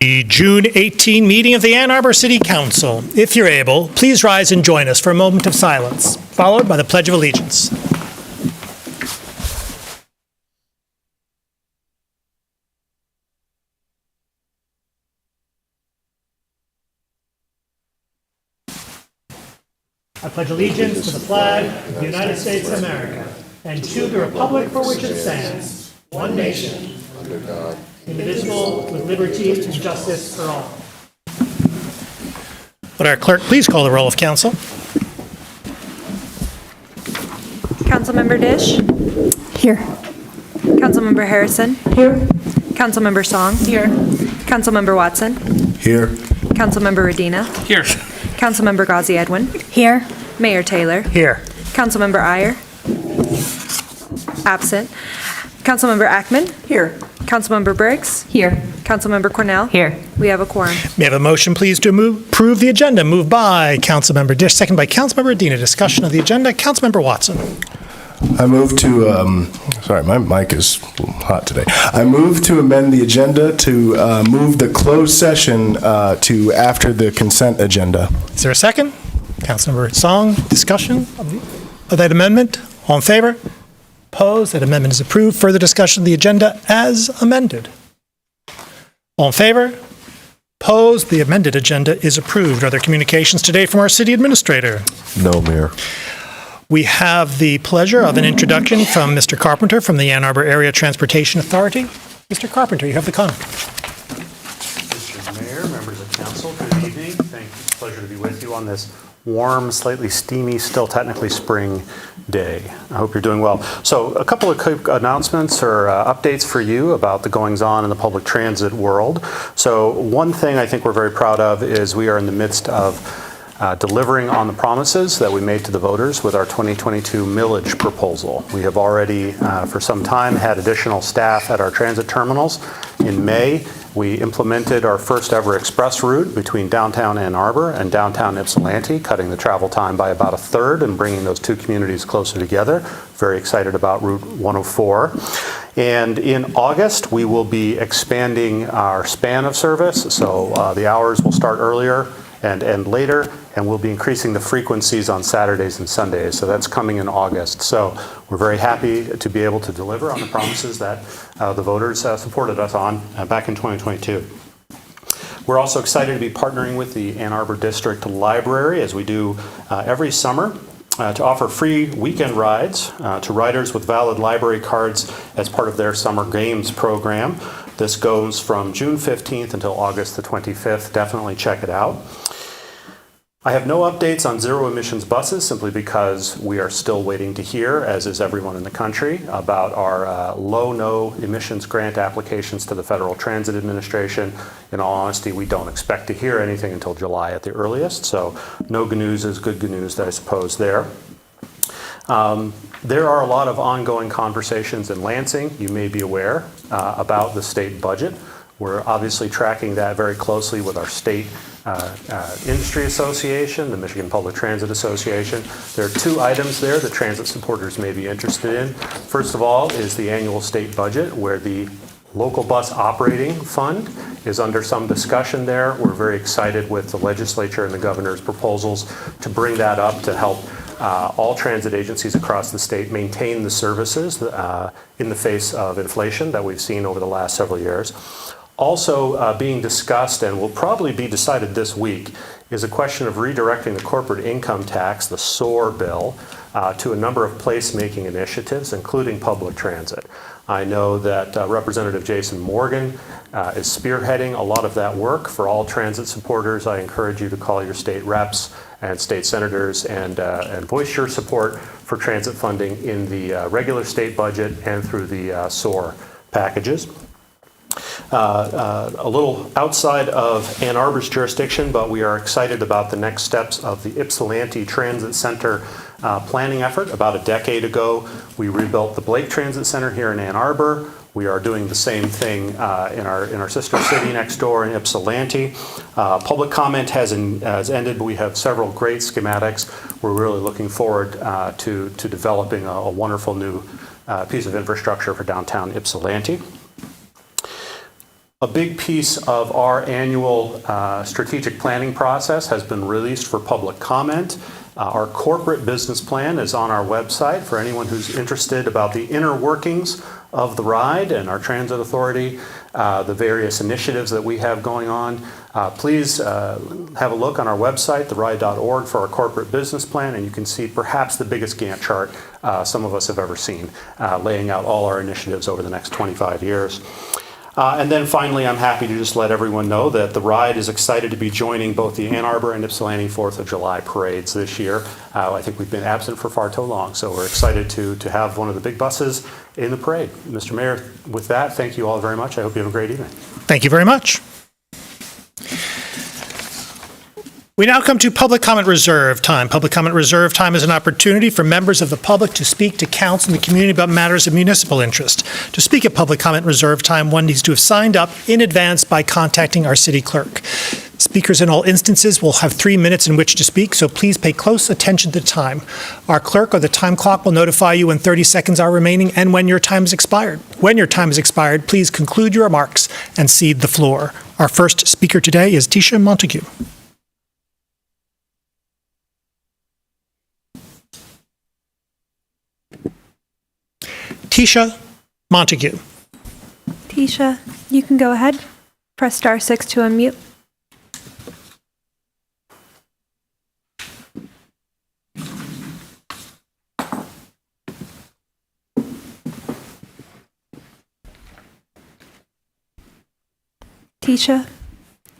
The June 18 meeting of the Ann Arbor City Council. If you're able, please rise and join us for a moment of silence, followed by the Pledge of Allegiance. I pledge allegiance to the flag of the United States of America and to the republic for which it stands, one nation, under God, indivisible, with liberty and justice for all. Would our clerk please call the roll of council? Councilmember Dish? Here. Councilmember Harrison? Here. Councilmember Song? Here. Councilmember Watson? Here. Councilmember Radina? Here. Councilmember Ghazi Edwin? Here. Mayor Taylor? Here. Councilmember Iyer? Absent. Councilmember Ackman? Here. Councilmember Briggs? Here. Councilmember Cornell? Here. We have a quorum. May I have a motion, please, to approve the agenda? Moved by Councilmember Dish, second by Councilmember Adina. Discussion of the agenda. Councilmember Watson. I move to, sorry, my mic is a little hot today. I move to amend the agenda to move the closed session to after the consent agenda. Is there a second? Councilmember Song. Discussion of that amendment. All in favor? Opposed? That amendment is approved. Further discussion of the agenda as amended. All in favor? Opposed? The amended agenda is approved. Are there communications today from our city administrator? No, Mayor. We have the pleasure of an introduction from Mr. Carpenter from the Ann Arbor Area Transportation Authority. Mr. Carpenter, you have the comment. Mr. Mayor, members of council, good evening. Thank you. It's a pleasure to be with you on this warm, slightly steamy, still technically spring day. I hope you're doing well. So a couple of quick announcements or updates for you about the goings-on in the public transit world. So one thing I think we're very proud of is we are in the midst of delivering on the promises that we made to the voters with our 2022 millage proposal. We have already, for some time, had additional staff at our transit terminals. In May, we implemented our first ever express route between downtown Ann Arbor and downtown Ypsilanti, cutting the travel time by about a third and bringing those two communities closer together. Very excited about Route 104. And in August, we will be expanding our span of service. So the hours will start earlier and end later, and we'll be increasing the frequencies on Saturdays and Sundays. So that's coming in August. So we're very happy to be able to deliver on the promises that the voters supported us on back in 2022. We're also excited to be partnering with the Ann Arbor District Library, as we do every summer, to offer free weekend rides to riders with valid library cards as part of their summer games program. This goes from June 15th until August the 25th. Definitely check it out. I have no updates on zero emissions buses simply because we are still waiting to hear, as is everyone in the country, about our low-no emissions grant applications to the Federal Transit Administration. In all honesty, we don't expect to hear anything until July at the earliest, so no good news is good news, I suppose, there. There are a lot of ongoing conversations in Lansing, you may be aware, about the state budget. We're obviously tracking that very closely with our state industry association, the Michigan Public Transit Association. There are two items there that transit supporters may be interested in. First of all is the annual state budget, where the local bus operating fund is under some discussion there. We're very excited with the legislature and the governor's proposals to bring that up to help all transit agencies across the state maintain the services in the face of inflation that we've seen over the last several years. Also being discussed, and will probably be decided this week, is a question of redirecting the corporate income tax, the SOAR bill, to a number of placemaking initiatives, including public transit. I know that Representative Jason Morgan is spearheading a lot of that work. For all transit supporters, I encourage you to call your state reps and state senators and voice your support for transit funding in the regular state budget and through the SOAR packages. A little outside of Ann Arbor's jurisdiction, but we are excited about the next steps of the Ypsilanti Transit Center planning effort. About a decade ago, we rebuilt the Blake Transit Center here in Ann Arbor. We are doing the same thing in our sister city next door in Ypsilanti. Public comment has ended, but we have several great schematics. We're really looking forward to developing a wonderful new piece of infrastructure for downtown Ypsilanti. A big piece of our annual strategic planning process has been released for public comment. Our corporate business plan is on our website for anyone who's interested about the inner workings of the ride and our transit authority, the various initiatives that we have going on. Please have a look on our website, theride.org, for our corporate business plan, and you can see perhaps the biggest Gantt chart some of us have ever seen, laying out all our initiatives over the next 25 years. And then finally, I'm happy to just let everyone know that the ride is excited to be joining both the Ann Arbor and Ypsilanti 4th of July parades this year. I think we've been absent for far too long, so we're excited to have one of the big buses in the parade. Mr. Mayor, with that, thank you all very much. I hope you have a great evening. Thank you very much. We now come to public comment reserve time. Public comment reserve time is an opportunity for members of the public to speak to council and the community about matters of municipal interest. To speak at public comment reserve time, one needs to have signed up in advance by contacting our city clerk. Speakers in all instances will have 3 minutes in which to speak, so please pay close attention to the time. Our clerk or the time clock will notify you when 30 seconds are remaining and when your time is expired. When your time is expired, please conclude your remarks and cede the floor. Our first speaker today is Tisha Montague. Tisha Montague. Tisha, you can go ahead. Press *6 to unmute. Tisha,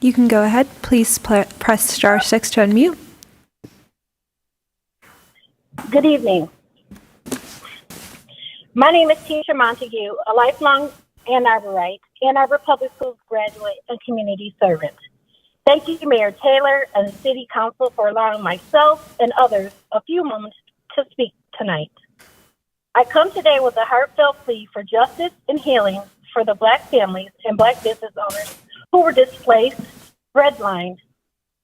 you can go ahead. Please press *6 to unmute. Good evening. My name is Tisha Montague, a lifelong Ann Arborite, Ann Arbor Public Schools graduate, and community servant. Thank you, Mayor Taylor and the City Council, for allowing myself and others a few moments to speak tonight. I come today with a heartfelt plea for justice and healing for the Black families and Black business owners who were displaced, redlined,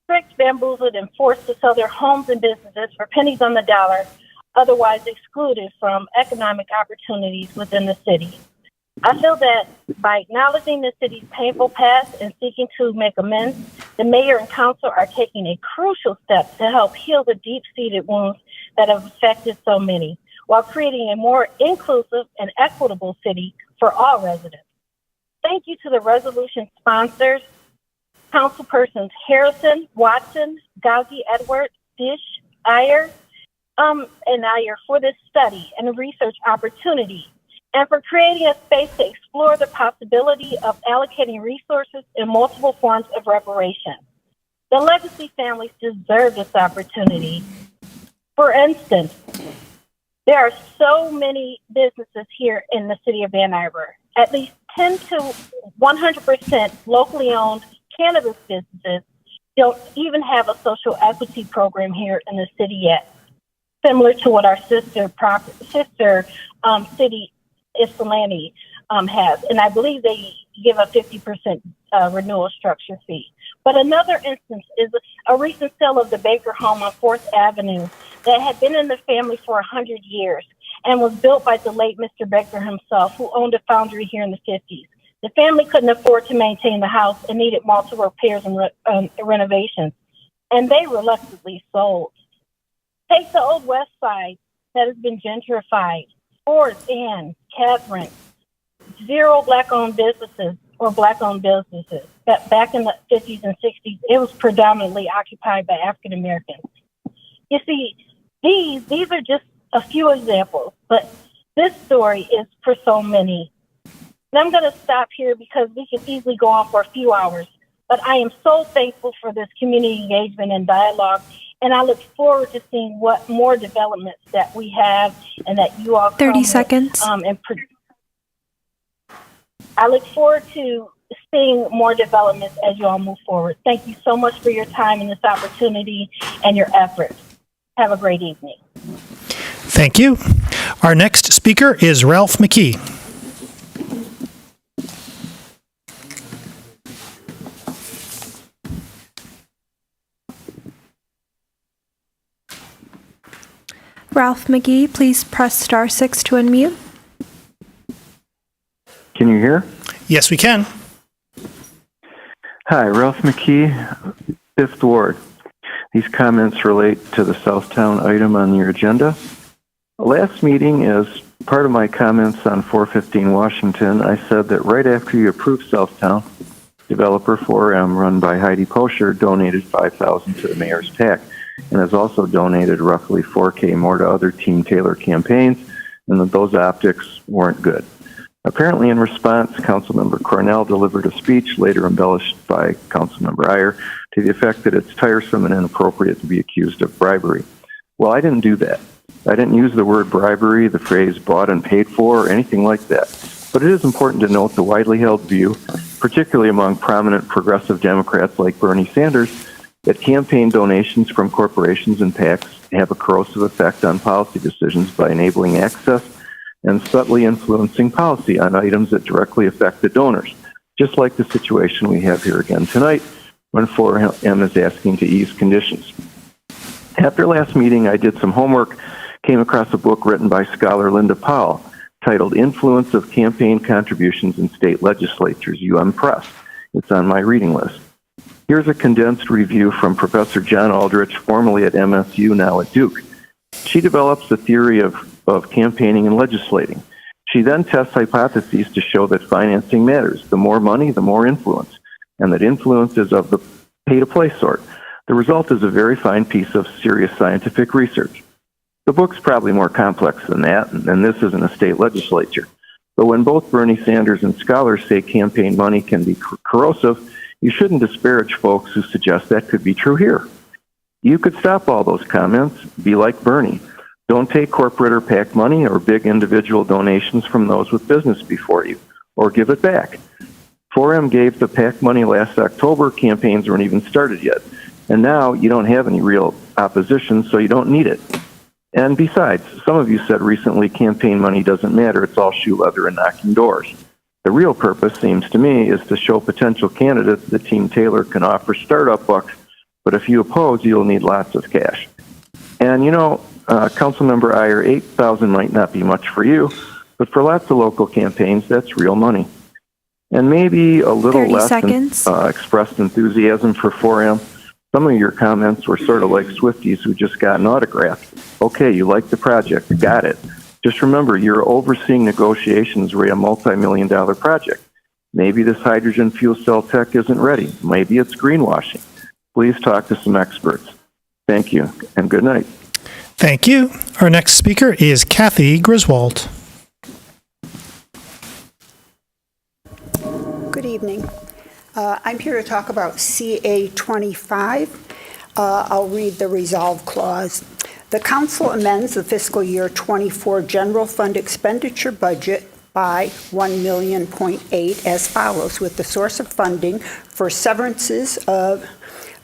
tricked, bamboozled, and forced to sell their homes and businesses for pennies on the dollar, otherwise excluded from economic opportunities within the city. I feel that by acknowledging the city's painful past and seeking to make amends, the mayor and council are taking a crucial step to help heal the deep-seated wounds that have affected so many, while creating a more inclusive and equitable city for all residents. Thank you to the resolution sponsors, Councilpersons Harrison, Watson, Gauzy, Edwards, Dish, Iyer, for this study and research opportunity, and for creating a space to explore the possibility of allocating resources in multiple forms of reparation. The legacy families deserve this opportunity. For instance, there are so many businesses here in the city of Ann Arbor. At least 10 to 100% locally owned cannabis businesses don't even have a social equity program here in the city yet, similar to what our sister city, Ypsilanti, has. And I believe they give a 50% renewal structure fee. But another instance is a recent sale of the Baker home on 4th Avenue that had been in the family for 100 years and was built by the late Mr. Baker himself, who owned a foundry here in the 50s. The family couldn't afford to maintain the house and needed multiple repairs and renovations, and they reluctantly sold. Take the old West Side that has been gentrified. Fort Ann, Catherine, 0 Black-owned businesses or Black-owned businesses. Back in the 50s and 60s, it was predominantly occupied by African Americans. You see, these are just a few examples, but this story is for so many. And I'm going to stop here because we could easily go on for a few hours, but I am so thankful for this community engagement and dialogue, and I look forward to seeing what more developments that we have and that you all 30 seconds. I look forward to seeing more developments as you all move forward. Thank you so much for your time and this opportunity and your efforts. Have a great evening. Thank you. Our next speaker is Ralph McKee. Ralph McGee, please press *6 to unmute. Can you hear? Yes, we can. Hi, Ralph McKee, 5th Ward. These comments relate to the Southtown item on your agenda. Last meeting, as part of my comments on 415 Washington, I said that right after you approved Southtown, developer 4M, run by Heidi Posher, donated $5,000 to the mayor's PAC and has also donated roughly $4K more to other Team Taylor campaigns, and that those optics weren't good. Apparently, in response, Councilmember Cornell delivered a speech, later embellished by Councilmember Iyer, to the effect that it's tiresome and inappropriate to be accused of bribery. Well, I didn't do that. I didn't use the word bribery, the phrase bought and paid for, or anything like that. But it is important to note the widely held view, particularly among prominent progressive Democrats like Bernie Sanders, that campaign donations from corporations and PACs have a corrosive effect on policy decisions by enabling access and subtly influencing policy on items that directly affect the donors, just like the situation we have here again tonight when 4M is asking to ease conditions. After last meeting, I did some homework, came across a book written by scholar Linda Powell titled Influence of Campaign Contributions in State Legislatures, Press. It's on my reading list. Here's a condensed review from Professor John Aldrich, formerly at MSU, now at Duke. She develops a theory of campaigning and legislating. She then tests hypotheses to show that financing matters. The more money, the more influence, and that influence is of the pay-to-play sort. The result is a very fine piece of serious scientific research. The book's probably more complex than that, and this isn't a state legislature. But when both Bernie Sanders and scholars say campaign money can be corrosive, you shouldn't disparage folks who suggest that could be true here. You could stop all those comments, be like Bernie. Don't take corporate or PAC money or big individual donations from those with business before you, or give it back. 4M gave the PAC money last October, campaigns weren't even started yet. And now you don't have any real opposition, so you don't need it. And besides, some of you said recently campaign money doesn't matter, it's all shoe leather and knocking doors. The real purpose, seems to me, is to show potential candidates that Team Taylor can offer startup bucks, but if you oppose, you'll need lots of cash. And you know, Councilmember Iyer, $8,000 might not be much for you, but for lots of local campaigns, that's real money. And maybe a little 30 less seconds. expressed enthusiasm for 4M. Some of your comments were sort of like Swifties who just got an autograph. Okay, you like the project, got it. Just remember, you're overseeing negotiations for a multi-million-dollar project. Maybe this hydrogen fuel cell tech isn't ready. Maybe it's greenwashing. Please talk to some experts. Thank you, and good night. Thank you. Our next speaker is Kathy Griswold. Good evening. I'm here to talk about CA 25. I'll read the resolve clause. The council amends the fiscal year 24 general fund expenditure budget by $1.8 million as follows, with the source of funding for severances of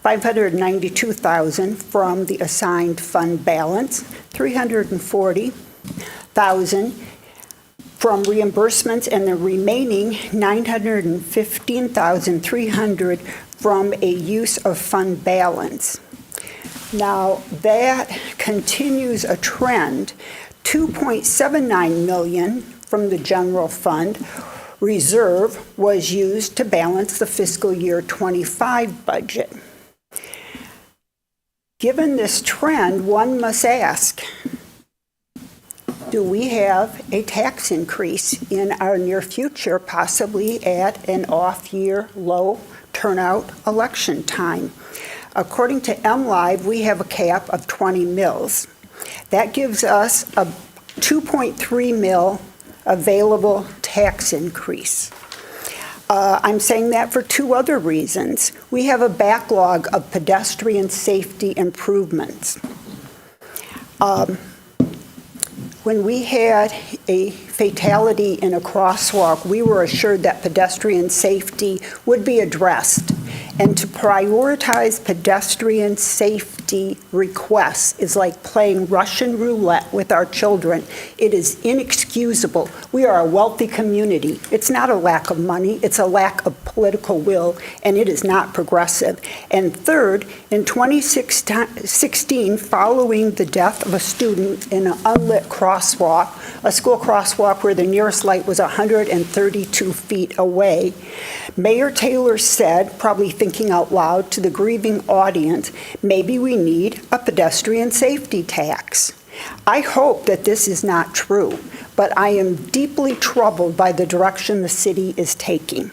$592,000 from the assigned fund balance, $340,000 from reimbursements, and the remaining $915,300 from a use of fund balance. Now, that continues a trend. $2.79 million from the general fund reserve was used to balance the fiscal year 25 budget. Given this trend, one must ask, do we have a tax increase in our near future, possibly at an off-year, low turnout election time? According to MLive, we have a cap of 20 mils. That gives us a 2.3 mil available tax increase. I'm saying that for two other reasons. We have a backlog of pedestrian safety improvements. When we had a fatality in a crosswalk, we were assured that pedestrian safety would be addressed. And to prioritize pedestrian safety, safety requests is like playing Russian roulette with our children. It is inexcusable. We are a wealthy community. It's not a lack of money, it's a lack of political will, and it is not progressive. And third, in 2016, following the death of a student in an unlit crosswalk, a school crosswalk where the nearest light was 132 feet away, Mayor Taylor said, probably thinking out loud to the grieving audience, maybe we need a pedestrian safety tax. I hope that this is not true, but I am deeply troubled by the direction the city is taking.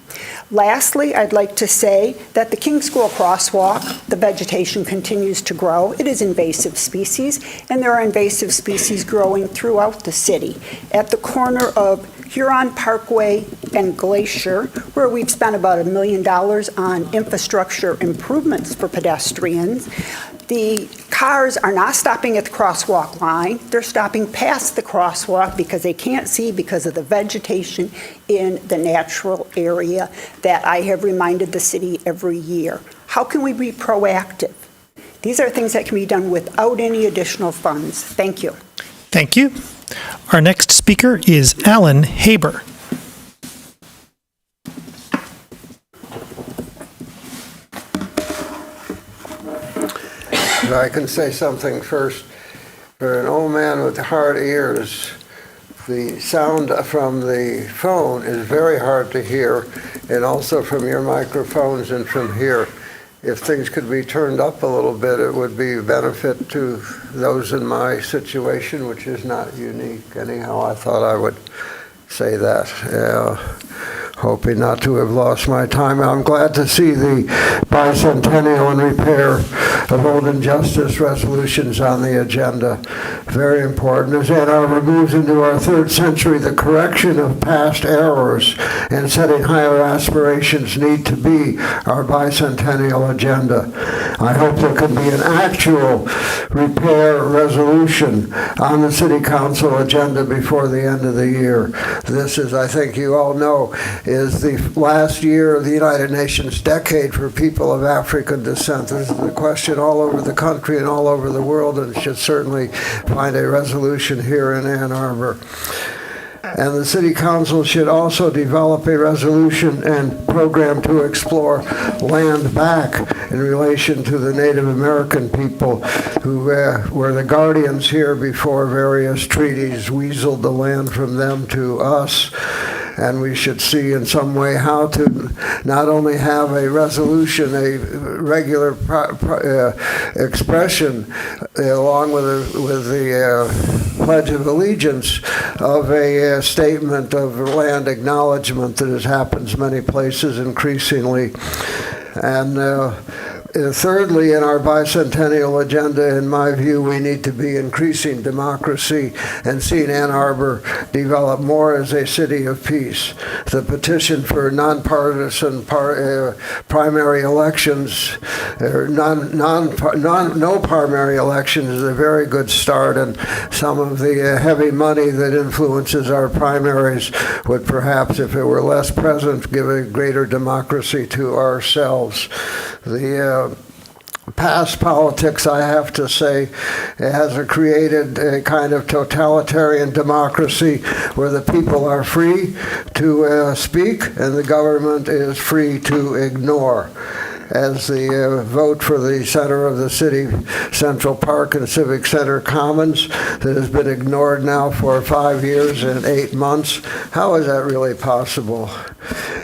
Lastly, I'd like to say that the King School crosswalk, the vegetation continues to grow. It is invasive species, and there are invasive species growing throughout the city. At the corner of Huron Parkway and Glacier, where we've spent about $1 million on infrastructure improvements for pedestrians, the cars are not stopping at the crosswalk line. They're stopping past the crosswalk because they can't see because of the vegetation in the natural area that I have reminded the city every year. How can we be proactive? These are things that can be done without any additional funds. Thank you. Thank you. Our next speaker is Alan Haber. If I can say something first. For an old man with hard ears, the sound from the phone is very hard to hear, and also from your microphones and from here. If things could be turned up a little bit, it would be a benefit to those in my situation, which is not unique. Anyhow, I thought I would say that. Hoping not to have lost my time. I'm glad to see the bicentennial and repair of old injustice resolutions on the agenda. Very important. As Ann Arbor moves into our third century, the correction of past errors and setting higher aspirations need to be our bicentennial agenda. I hope there can be an actual repair resolution on the City Council agenda before the end of the year. This is, I think you all know, is the last year of the United Nations decade for people of African descent. This is a question all over the country and all over the world, and should certainly find a resolution here in Ann Arbor. And the City Council should also develop a resolution and program to explore land back in relation to the Native American people who were the guardians here before various treaties weaseled the land from them to us. And we should see in some way how to not only have a resolution, a regular expression, along with the Pledge of Allegiance, of a statement of land acknowledgement that happens many places increasingly. And thirdly, in our bicentennial agenda, in my view, we need to be increasing democracy and seeing Ann Arbor develop more as a city of peace. The petition for nonpartisan primary elections, or no primary elections, is a very good start, and some of the heavy money that influences our primaries would perhaps, if it were less present, give a greater democracy to ourselves. The past politics, I have to say, has created a kind of totalitarian democracy where the people are free to speak and the government is free to ignore. As the vote for the center of the city, Central Park and Civic Center Commons, that has been ignored now for 5 years and 8 months. How is that really possible?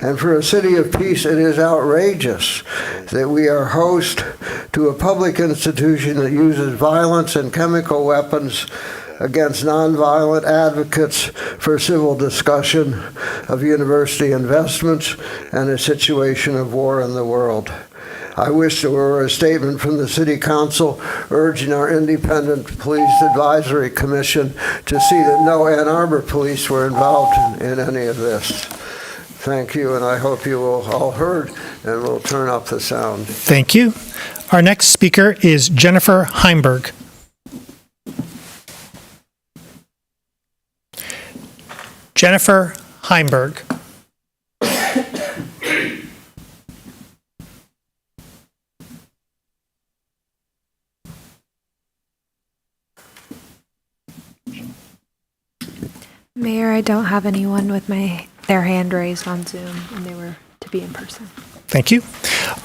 And for a city of peace, it is outrageous that we are host to a public institution that uses violence and chemical weapons against nonviolent advocates for civil discussion of university investments and a situation of war in the world. I wish there were a statement from the City Council urging our Independent Police Advisory Commission to see that no Ann Arbor police were involved in any of this. Thank you, and I hope you will all heard, and we'll turn up the sound. Thank you. Our next speaker is Jennifer Heimberg. Jennifer Heimberg. Mayor, I don't have anyone with their hand raised on Zoom, and they were to be in person. Thank you.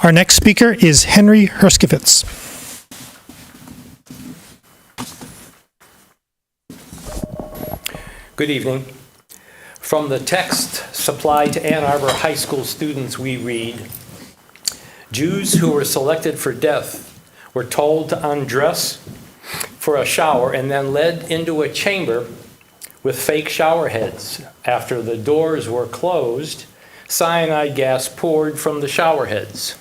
Our next speaker is Henry Herskowitz. Good evening. From the text supplied to Ann Arbor High School students, we read, Jews who were selected for death were told to undress for a shower and then led into a chamber with fake shower heads. After the doors were closed, cyanide gas poured from the shower heads.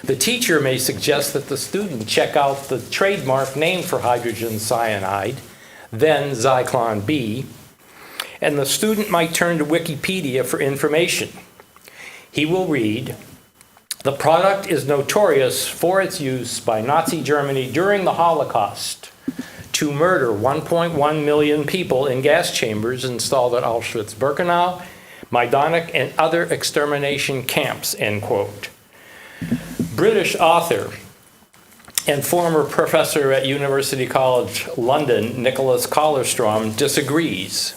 The teacher may suggest that the student check out the trademark name for hydrogen cyanide, then Zyklon B, and the student might turn to Wikipedia for information. He will read, the product is notorious for its use by Nazi Germany during the Holocaust to murder 1.1 million people in gas chambers installed at Auschwitz-Birkenau, Majdanek, and other extermination camps, end quote. British author and former professor at University College London, Nicholas Collerstrom, disagrees.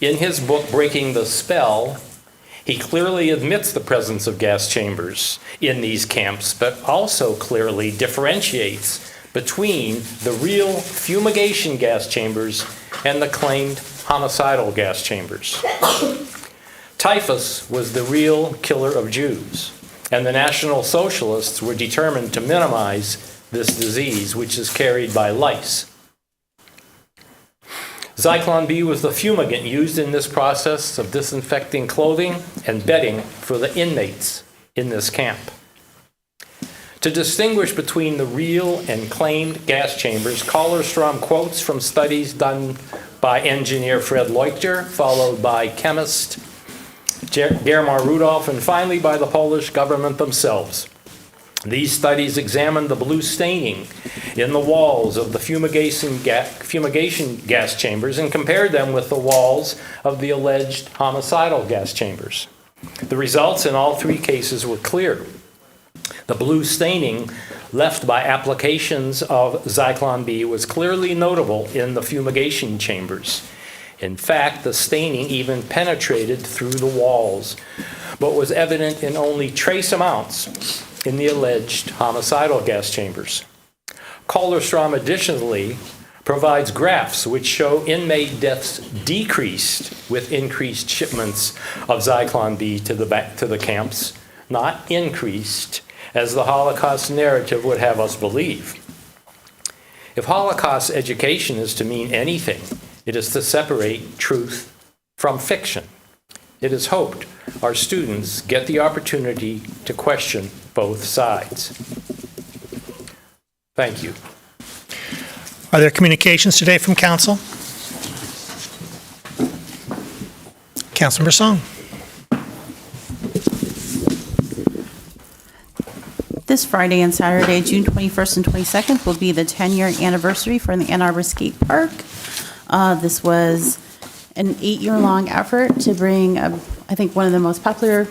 In his book, Breaking the Spell, he clearly admits the presence of gas chambers in these camps, but also clearly differentiates between the real fumigation gas chambers and the claimed homicidal gas chambers. Typhus was the real killer of Jews, and the National Socialists were determined to minimize this disease, which is carried by lice. Zyklon B was the fumigant used in this process of disinfecting clothing and bedding for the inmates in this camp. To distinguish between the real and claimed gas chambers, Collerstrom quotes from studies done by engineer Fred Leuchter, followed by chemist Germar Rudolph, and finally by the Polish government themselves. These studies examined the blue staining in the walls of the fumigation gas chambers and compared them with the walls of the alleged homicidal gas chambers. The results in all three cases were clear. The blue staining left by applications of Zyklon B was clearly notable in the fumigation chambers. In fact, the staining even penetrated through the walls, but was evident in only trace amounts in the alleged homicidal gas chambers. Collerstrom additionally provides graphs which show inmate deaths decreased with increased shipments of Zyklon B to the camps, not increased, as the Holocaust narrative would have us believe. If Holocaust education is to mean anything, it is to separate truth from fiction. It is hoped our students get the opportunity to question both sides. Thank you. Are there communications today from council? Councilmember Song. This Friday and Saturday, June 21st and 22nd, will be the 10-year anniversary for the Ann Arbor Skate Park. This was an 8-year-long effort to bring, I think, one of the most popular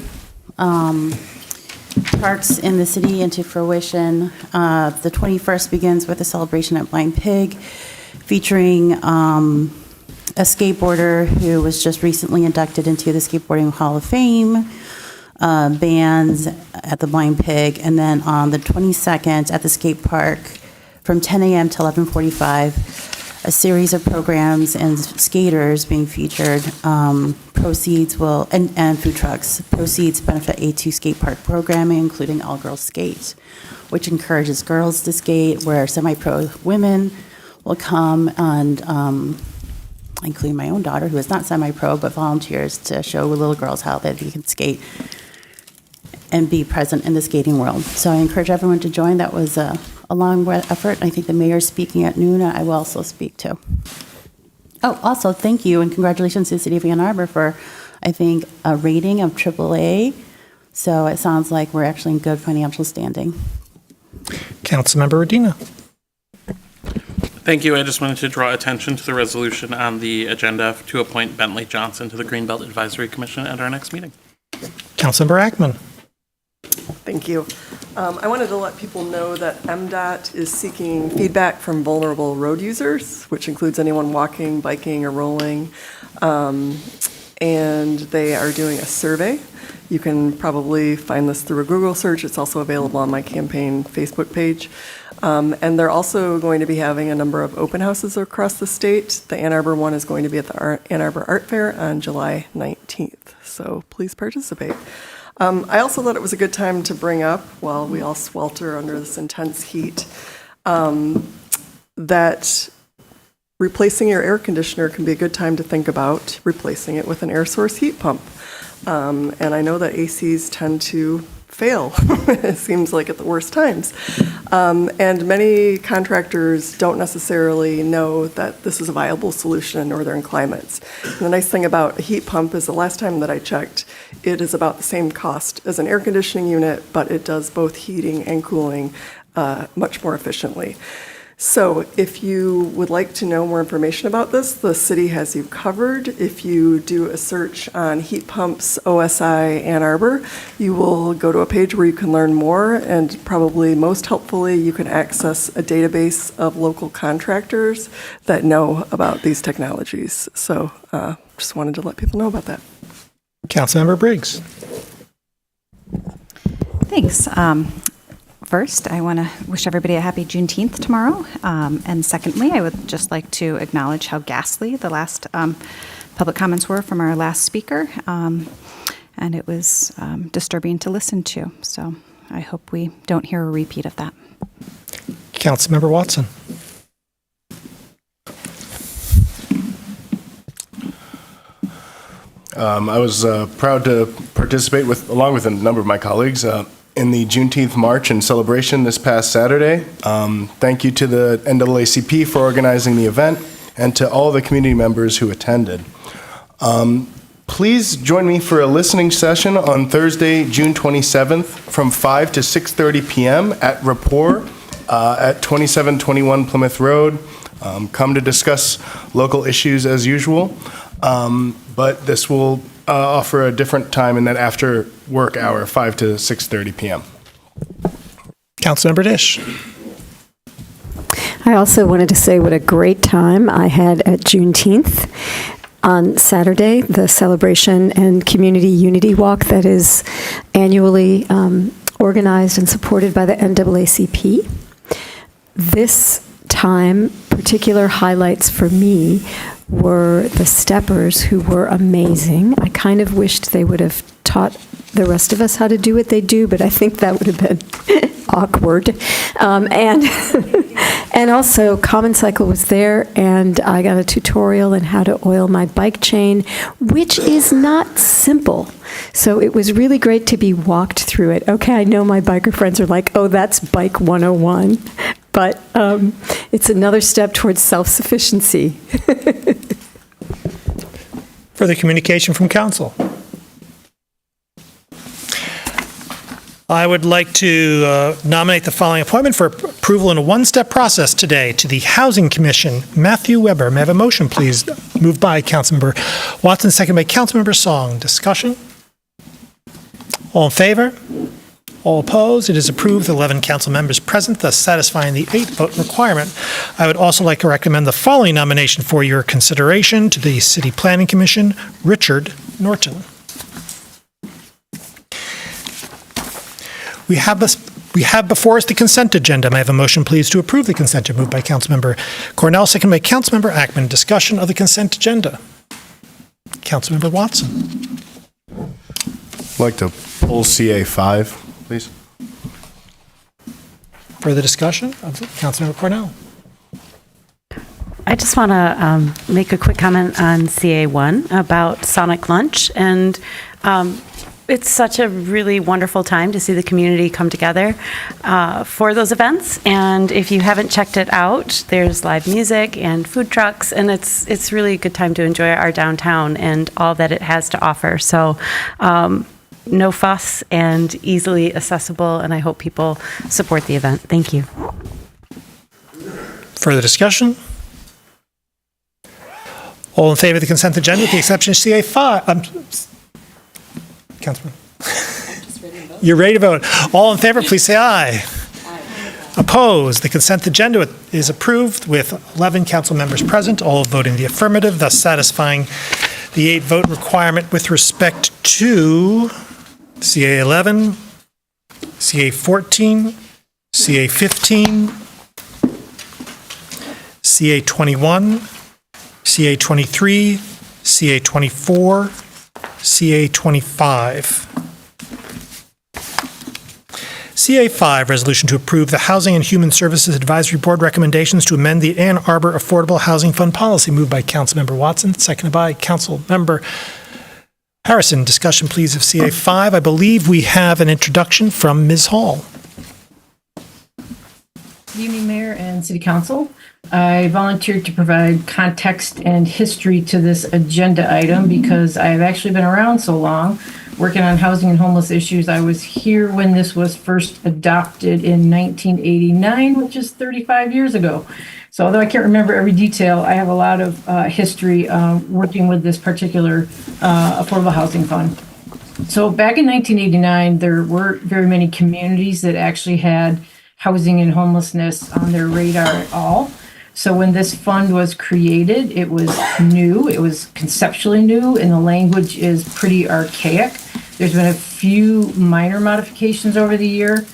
parks in the city into fruition. The 21st begins with a celebration at Blind Pig, featuring a skateboarder who was just recently inducted into the Skateboarding Hall of Fame, bands at the Blind Pig, and then on the 22nd at the skate park from 10 a.m. to 11:45, a series of programs and skaters being featured. Proceeds will, and food trucks. Proceeds benefit A2 skate park programming, including All Girls Skate, which encourages girls to skate, where semi-pro women will come and, including my own daughter, who is not semi-pro, but volunteers to show little girls how they can skate and be present in the skating world. So I encourage everyone to join. That was a long effort. I think the mayor's speaking at noon. I will also speak too. Oh, also, thank you and congratulations to the City of Ann Arbor for, I think, a rating of AAA. So it sounds like we're actually in good financial standing. Councilmember Radina. Thank you. I just wanted to draw attention to the resolution on the agenda to appoint Bentley Johnson to the Greenbelt Advisory Commission at our next meeting. Councilmember Ackman. Thank you. I wanted to let people know that MDOT is seeking feedback from vulnerable road users, which includes anyone walking, biking, or rolling. and they are doing a survey. You can probably find this through a Google search. It's also available on my campaign Facebook page. And they're also going to be having a number of open houses across the state. The Ann Arbor one is going to be at the Ann Arbor Art Fair on July 19th. So please participate. I also thought it was a good time to bring up, while we all swelter under this intense heat, that replacing your air conditioner can be a good time to think about replacing it with an air source heat pump. And I know that ACs tend to fail, it seems like at the worst times. And many contractors don't necessarily know that this is a viable solution in northern climates. And the nice thing about a heat pump is the last time that I checked, it is about the same cost as an air conditioning unit, but it does both heating and cooling much more efficiently. So if you would like to know more information about this, the city has you covered. If you do a search on heat pumps OSI Ann Arbor, you will go to a page where you can learn more, and probably most helpfully, you can access a database of local contractors that know about these technologies. So just wanted to let people know about that. Councilmember Briggs. Thanks. First, I want to wish everybody a happy Juneteenth tomorrow. And secondly, I would just like to acknowledge how ghastly the last public comments were from our last speaker. And it was disturbing to listen to. So I hope we don't hear a repeat of that. Councilmember Watson. I was proud to participate along with a number of my colleagues in the Juneteenth March and celebration this past Saturday. Thank you to the NAACP for organizing the event and to all the community members who attended. Please join me for a listening session on Thursday, June 27th from 5 to 6:30 p.m. at Rapport at 2721 Plymouth Road. Come to discuss local issues as usual, but this will offer a different time in that after work hour, 5 to 6:30 p.m. Councilmember Dish. I also wanted to say what a great time I had at Juneteenth on Saturday, the celebration and community unity walk that is annually organized and supported by the NAACP. This time, particular highlights for me were the steppers, who were amazing. I kind of wished they would have taught the rest of us how to do what they do, but I think that would have been awkward. And also, Common Cycle was there, and I got a tutorial on how to oil my bike chain, which is not simple. So it was really great to be walked through it. Okay, I know my biker friends are like, oh, that's Bike 101. But it's another step towards self-sufficiency. Further communication from council. I would like to nominate the following appointment for approval in a one-step process today to the Housing Commission. Matthew Weber. May I have a motion, please? Moved by Councilmember Watson, second by Councilmember Song. Discussion? All in favor? All opposed? It is approved. 11 council members present, thus satisfying the 8-vote requirement. I would also like to recommend the following nomination for your consideration to the City Planning Commission, Richard Norton. We have before us the consent agenda. May I have a motion, please, to approve the consent agenda? Moved by Councilmember Cornell, second by Councilmember Ackman. Discussion of the consent agenda. Councilmember Watson. I'd like to pull CA 5, please. Further discussion of Councilmember Cornell. I just want to make a quick comment on CA1 about Sonic Lunch. And it's such a really wonderful time to see the community come together for those events. And if you haven't checked it out, there's live music and food trucks, and it's really a good time to enjoy our downtown and all that it has to offer. So no fuss and easily accessible, and I hope people support the event. Thank you. Further discussion? All in favor of the consent agenda with the exception of CA5? Councilman. You're ready to vote. All in favor, please say aye. Aye. Opposed? The consent agenda is approved with 11 council members present, all voting the affirmative, thus satisfying the 8-vote requirement with respect to CA 11, CA 14, CA 15, CA 21, CA 23, CA 24, CA 25. CA 5, resolution to approve the Housing and Human Services Advisory Board recommendations to amend the Ann Arbor Affordable Housing Fund policy, moved by Councilmember Watson, seconded by Councilmember Harrison. Discussion, please, of CA 5. I believe we have an introduction from Ms. Hall. Good evening, Mayor and City Council. I volunteered to provide context and history to this agenda item because I've actually been around so long working on housing and homeless issues. I was here when this was first adopted in 1989, which is 35 years ago. So although I can't remember every detail, I have a lot of history working with this particular affordable housing fund. So back in 1989, there weren't very many communities that actually had housing and homelessness on their radar at all. So when this fund was created, it was new, it was conceptually new, and the language is pretty archaic. There's been a few minor modifications over the year,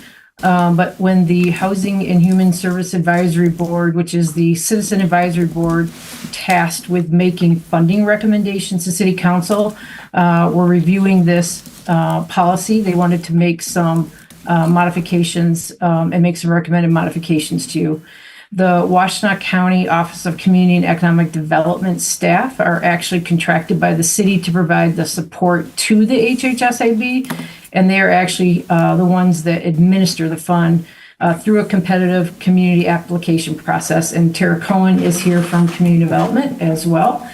but when the Housing and Human Service Advisory Board, which is the citizen advisory board tasked with making funding recommendations to City Council, were reviewing this policy, they wanted to make some modifications and make some recommended modifications to you. The Washtenaw County Office of Community and Economic Development staff are actually contracted by the city to provide the support to the HHSAB, and they are actually the ones that administer the fund through a competitive community application process. And Tara Cohen is here from Community Development as well.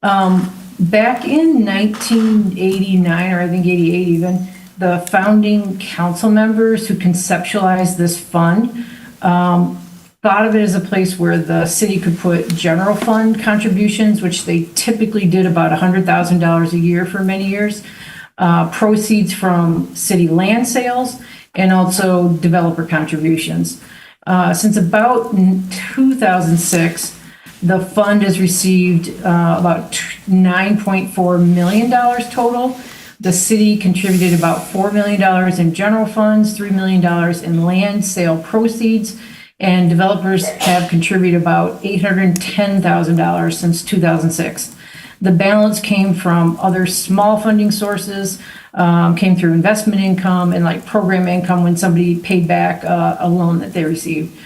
Back in 1989, or I think 88 even, the founding council members who conceptualized this fund thought of it as a place where the city could put general fund contributions, which they typically did about $100,000 a year for many years, proceeds from city land sales, and also developer contributions. Since about 2006, the fund has received about $9.4 million total. The city contributed about $4 million in general funds, $3 million in land sale proceeds, and developers have contributed about $810,000 since 2006. The balance came from other small funding sources, came through investment income and like program income when somebody paid back a loan that they received.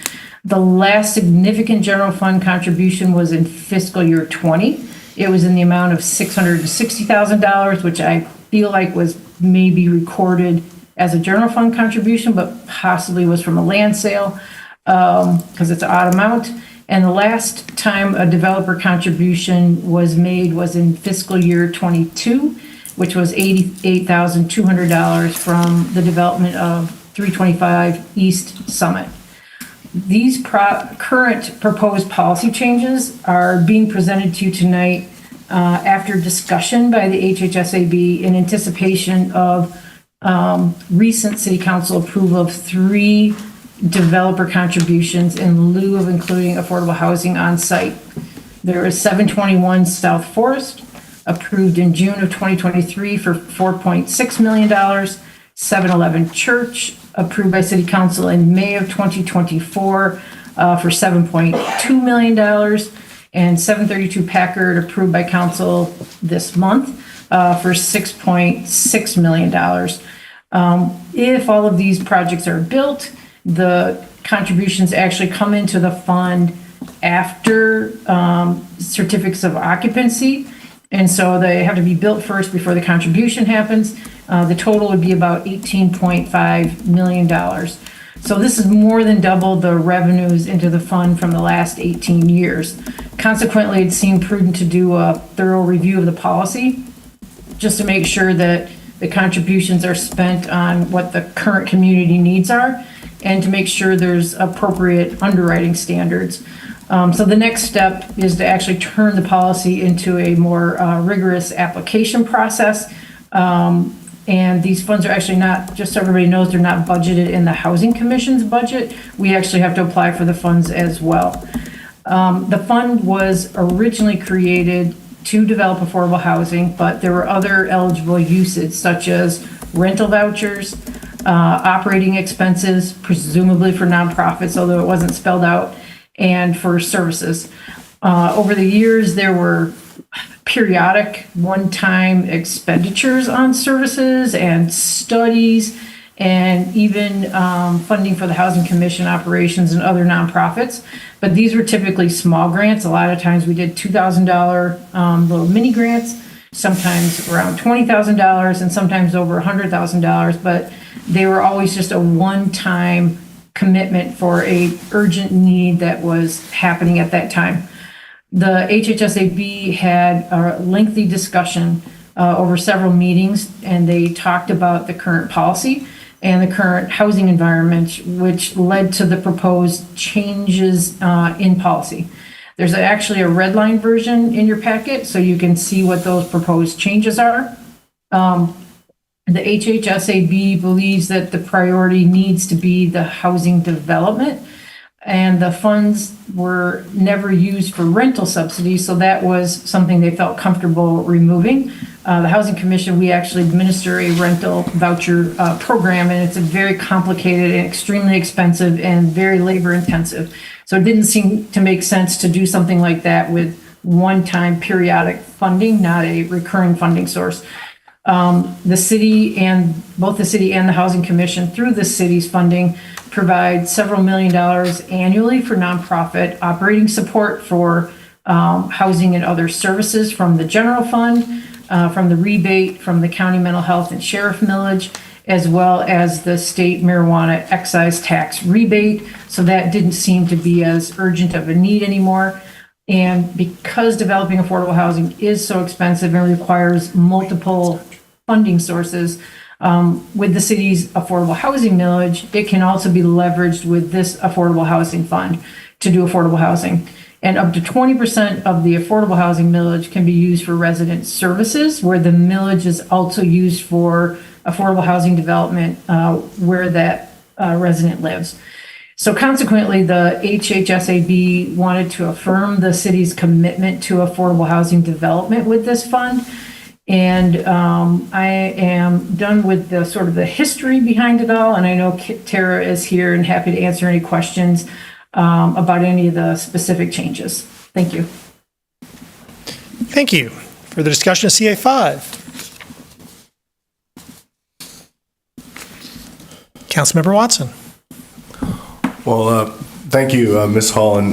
The last significant general fund contribution was in fiscal year 20. It was in the amount of $660,000, which I feel like was maybe recorded as a general fund contribution, but possibly was from a land sale because it's an odd amount. And the last time a developer contribution was made was in fiscal year 22, which was $88,200 from the development of 325 East Summit. These current proposed policy changes are being presented to you tonight after discussion by the HHSAB in anticipation of recent City Council approval of 3 developer contributions in lieu of including affordable housing on site. There is 721 South Forest, approved in June of 2023 for $4.6 million, 711 Church, approved by City Council in May of 2024 for $7.2 million, and 732 Packard, approved by Council this month for $6.6 million. If all of these projects are built, the contributions actually come into the fund after certificates of occupancy. And so they have to be built first before the contribution happens. The total would be about $18.5 million. So this is more than double the revenues into the fund from the last 18 years. Consequently, it seemed prudent to do a thorough review of the policy just to make sure that the contributions are spent on what the current community needs are and to make sure there's appropriate underwriting standards. So the next step is to actually turn the policy into a more rigorous application process. And these funds are actually not, just so everybody knows, they're not budgeted in the Housing Commission's budget. We actually have to apply for the funds as well. The fund was originally created to develop affordable housing, but there were other eligible uses such as rental vouchers, operating expenses, presumably for nonprofits, although it wasn't spelled out, and for services. Over the years, there were periodic one-time expenditures on services and studies, and even funding for the Housing Commission operations and other nonprofits. But these were typically small grants. A lot of times we did $2,000 little mini grants, sometimes around $20,000 and sometimes over $100,000, but they were always just a one-time commitment for a urgent need that was happening at that time. The HHSAB had a lengthy discussion over several meetings, and they talked about the current policy and the current housing environment, which led to the proposed changes in policy. There's actually a red line version in your packet, so you can see what those proposed changes are. The HHSAB believes that the priority needs to be the housing development, and the funds were never used for rental subsidies, so that was something they felt comfortable removing. The Housing Commission, we actually administer a rental voucher program, and it's a very complicated and extremely expensive and very labor intensive. So it didn't seem to make sense to do something like that with one-time periodic funding, not a recurring funding source. The city and both the city and the Housing Commission, through the city's funding, provide several $1 million annually for nonprofit operating support for housing and other services from the general fund, from the rebate from the county mental health and sheriff millage, as well as the state marijuana excise tax rebate. So that didn't seem to be as urgent of a need anymore. And because developing affordable housing is so expensive and requires multiple funding sources, with the city's affordable housing millage, it can also be leveraged with this affordable housing fund to do affordable housing. And up to 20% of the affordable housing millage can be used for resident services, where the millage is also used for affordable housing development where that resident lives. So consequently, the HHSAB wanted to affirm the city's commitment to affordable housing development with this fund. And I am done with the sort of the history behind it all. And I know Tara is here and happy to answer any questions about any of the specific changes. Thank you. Thank you. Further discussion of CA5? Councilmember Watson. Well, thank you, Ms. Hall and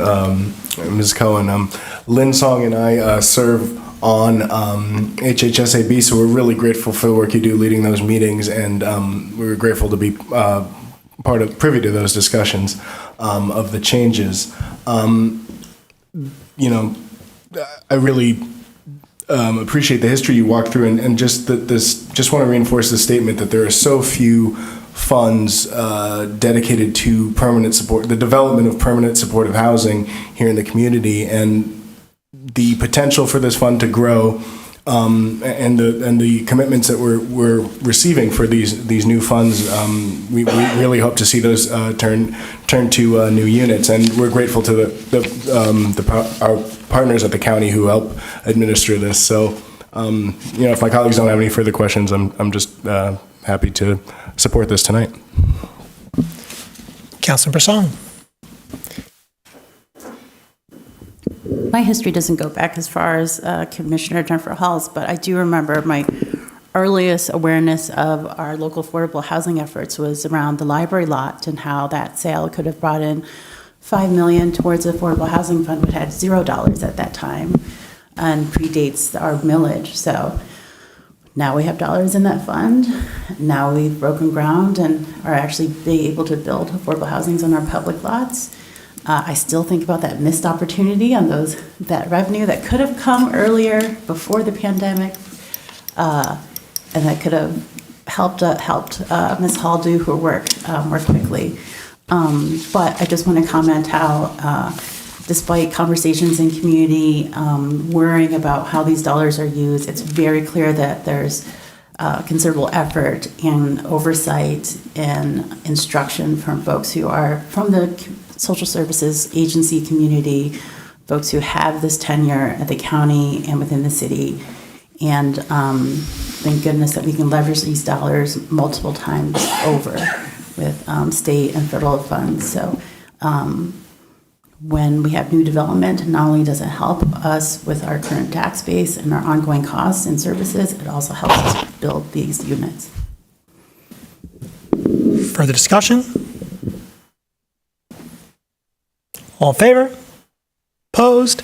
Ms. Cohen. Lynn Song and I serve on HHSAB, so we're really grateful for the work you do leading those meetings, and we're grateful to be privy to those discussions of the changes. I really appreciate the history you walked through, and just want to reinforce the statement that there are so few funds dedicated to permanent support, the development of permanent supportive housing here in the community, and the potential for this fund to grow, and the commitments that we're receiving for these new funds. We really hope to see those turn to new units, and we're grateful to our partners at the county who help administer this. So, if my colleagues don't have any further questions, I'm just happy to support this tonight. Councilmember Song. My history doesn't go back as far as Commissioner Jennifer Hall's, but I do remember my earliest awareness of our local affordable housing efforts was around the library lot and how that sale could have brought in $5 million towards the affordable housing fund, but had $0 at that time and predates our millage. So now we have dollars in that fund. Now we've broken ground and are actually being able to build affordable housings on our public lots. I still think about that missed opportunity on that revenue that could have come earlier before the pandemic, and that could have helped Ms. Hall do her work more quickly. But I just want to comment how, despite conversations in community worrying about how these dollars are used, it's very clear that there's considerable effort and oversight and instruction from folks who are from the social services agency community folks who have this tenure at the county and within the city. And thank goodness that we can leverage these dollars multiple times over with state and federal funds. So when we have new development, not only does it help us with our current tax base and our ongoing costs and services, it also helps us build these units. Further discussion? All in favor? Opposed?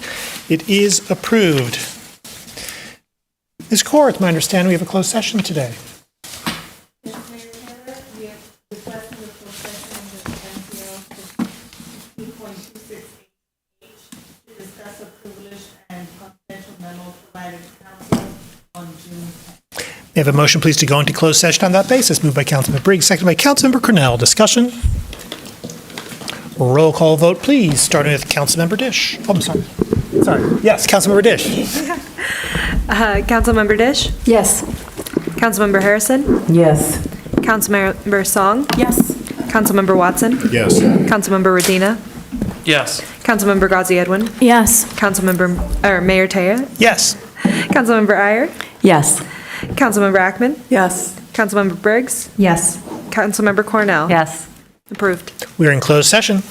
It is approved. Ms. Kaur, it's my understanding we have a closed session today. May I have a motion, please, to go into closed session on that basis? Moved by Councilmember Briggs, seconded by Councilmember Cornell. Discussion? Roll call vote, please, starting with Councilmember Dish. Oh, I'm sorry. Sorry. Yes, Councilmember Dish. Councilmember Dish? Yes. Councilmember Harrison? Yes. Councilmember Song? Yes. Councilmember Watson? Yes. Councilmember Radina? Yes. Councilmember Ghazi Edwin? Yes. Mayor Taya? Yes. Councilmember Iyer? Yes. Councilmember Ackman? Yes. Councilmember Briggs? Yes. Councilmember Cornell? Yes. Approved. We're in closed session.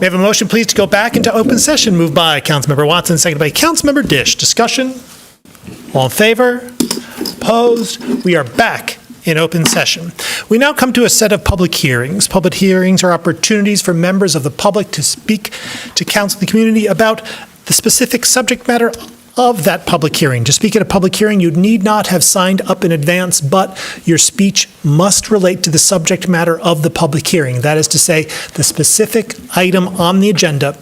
We have a motion, please, to go back into open session, moved by Councilmember Watson, seconded by Councilmember Dish. Discussion? All in favor? Opposed? We are back in open session. We now come to a set of public hearings. Public hearings are opportunities for members of the public to speak to council and the community about the specific subject matter of that public hearing. To speak at a public hearing, you need not have signed up in advance, but your speech must relate to the subject matter of the public hearing. That is to say, the specific item on the agenda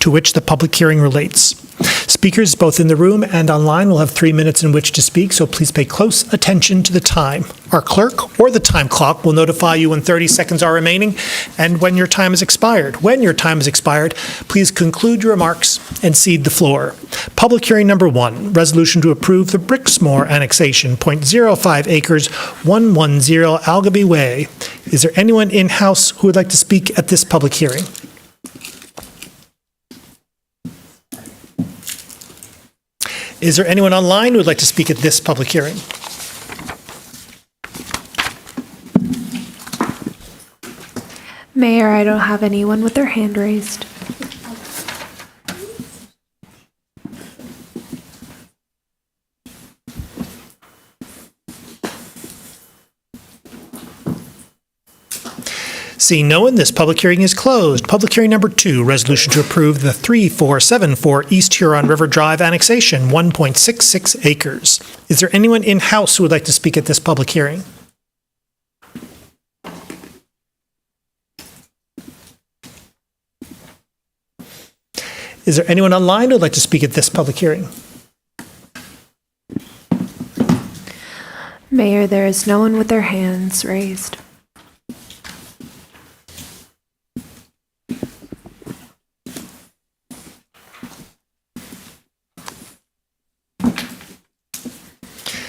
to which the public hearing relates. Speakers both in the room and online will have 3 minutes in which to speak, so please pay close attention to the time. Our clerk or the time clock will notify you when 30 seconds are remaining and when your time has expired. When your time has expired, please conclude your remarks and cede the floor. Public hearing number 1, resolution to approve the Brixmore annexation, 0.05 acres, 110 Algaby Way. Is there anyone in-house who would like to speak at this public hearing? Is there anyone online who would like to speak at this public hearing? Mayor, I don't have anyone with their hand raised. Seeing no one, this public hearing is closed. Public hearing number 2, resolution to approve the 3474 East Huron River Drive annexation, 1.66 acres. Is there anyone in-house who would like to speak at this public hearing? Is there anyone online who would like to speak at this public hearing? Mayor, there is no one with their hands raised.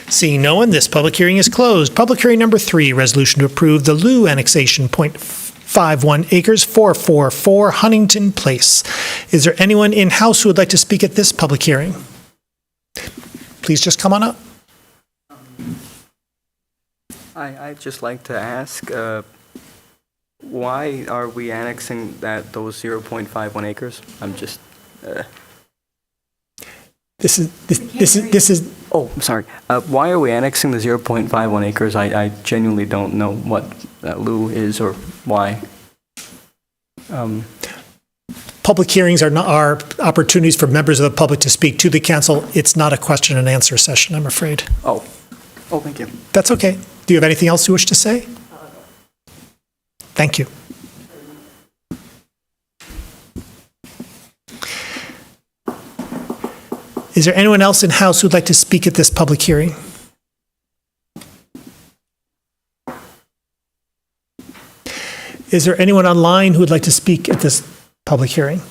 Seeing no one, this public hearing is closed. Public hearing number 3, resolution to approve the Lou annexation, 0.51 acres, 444 Huntington Place. Is there anyone in-house who would like to speak at this public hearing? Please just come on up. I'd just like to ask, why are we annexing those 0.51 acres? I'm just... This is. Oh, sorry. Why are we annexing the 0.51 acres? I genuinely don't know what Lou is or why. Public hearings are opportunities for members of the public to speak to the council. It's not a question and answer session, I'm afraid. Oh, thank you. That's okay. Do you have anything else you wish to say? Thank you. Is there anyone else in-house who'd like to speak at this public hearing? Is there anyone online who would like to speak at this public hearing?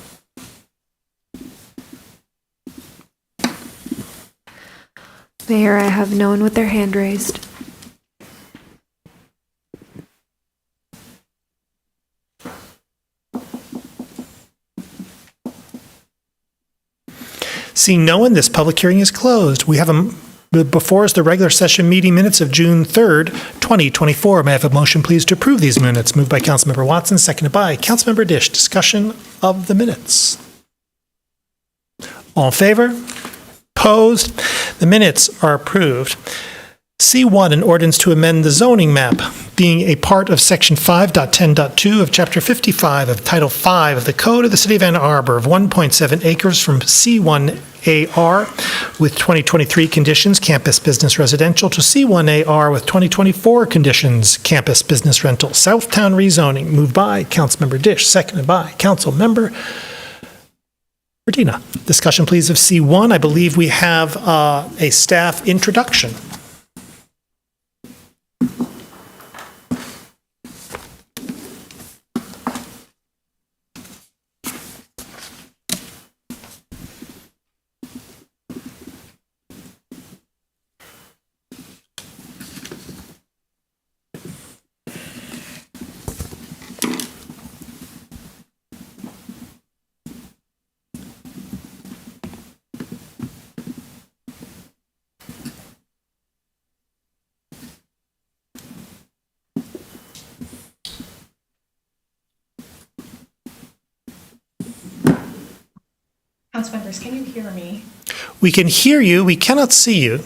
Mayor, I have no one with their hand raised. Seeing no one, this public hearing is closed. We have before us the regular session meeting minutes of June 3rd, 2024. May I have a motion, please, to approve these minutes? Moved by Councilmember Watson, seconded by Councilmember Dish. Discussion of the minutes. All in favor? Opposed? The minutes are approved. C1, an ordinance to amend the zoning map, being a part of Section 5.10.2 of Chapter 55 of Title 5 of the Code of the City of Ann Arbor of 1.7 acres from C1AR with 2023 conditions, campus business residential, to C1AR with 2024 conditions, campus business rental, Southtown rezoning, moved by Councilmember Dish, seconded by Councilmember Medina. Discussion, please, of C1. I believe we have a staff introduction. council members, can you hear me? We can hear you. We cannot see you.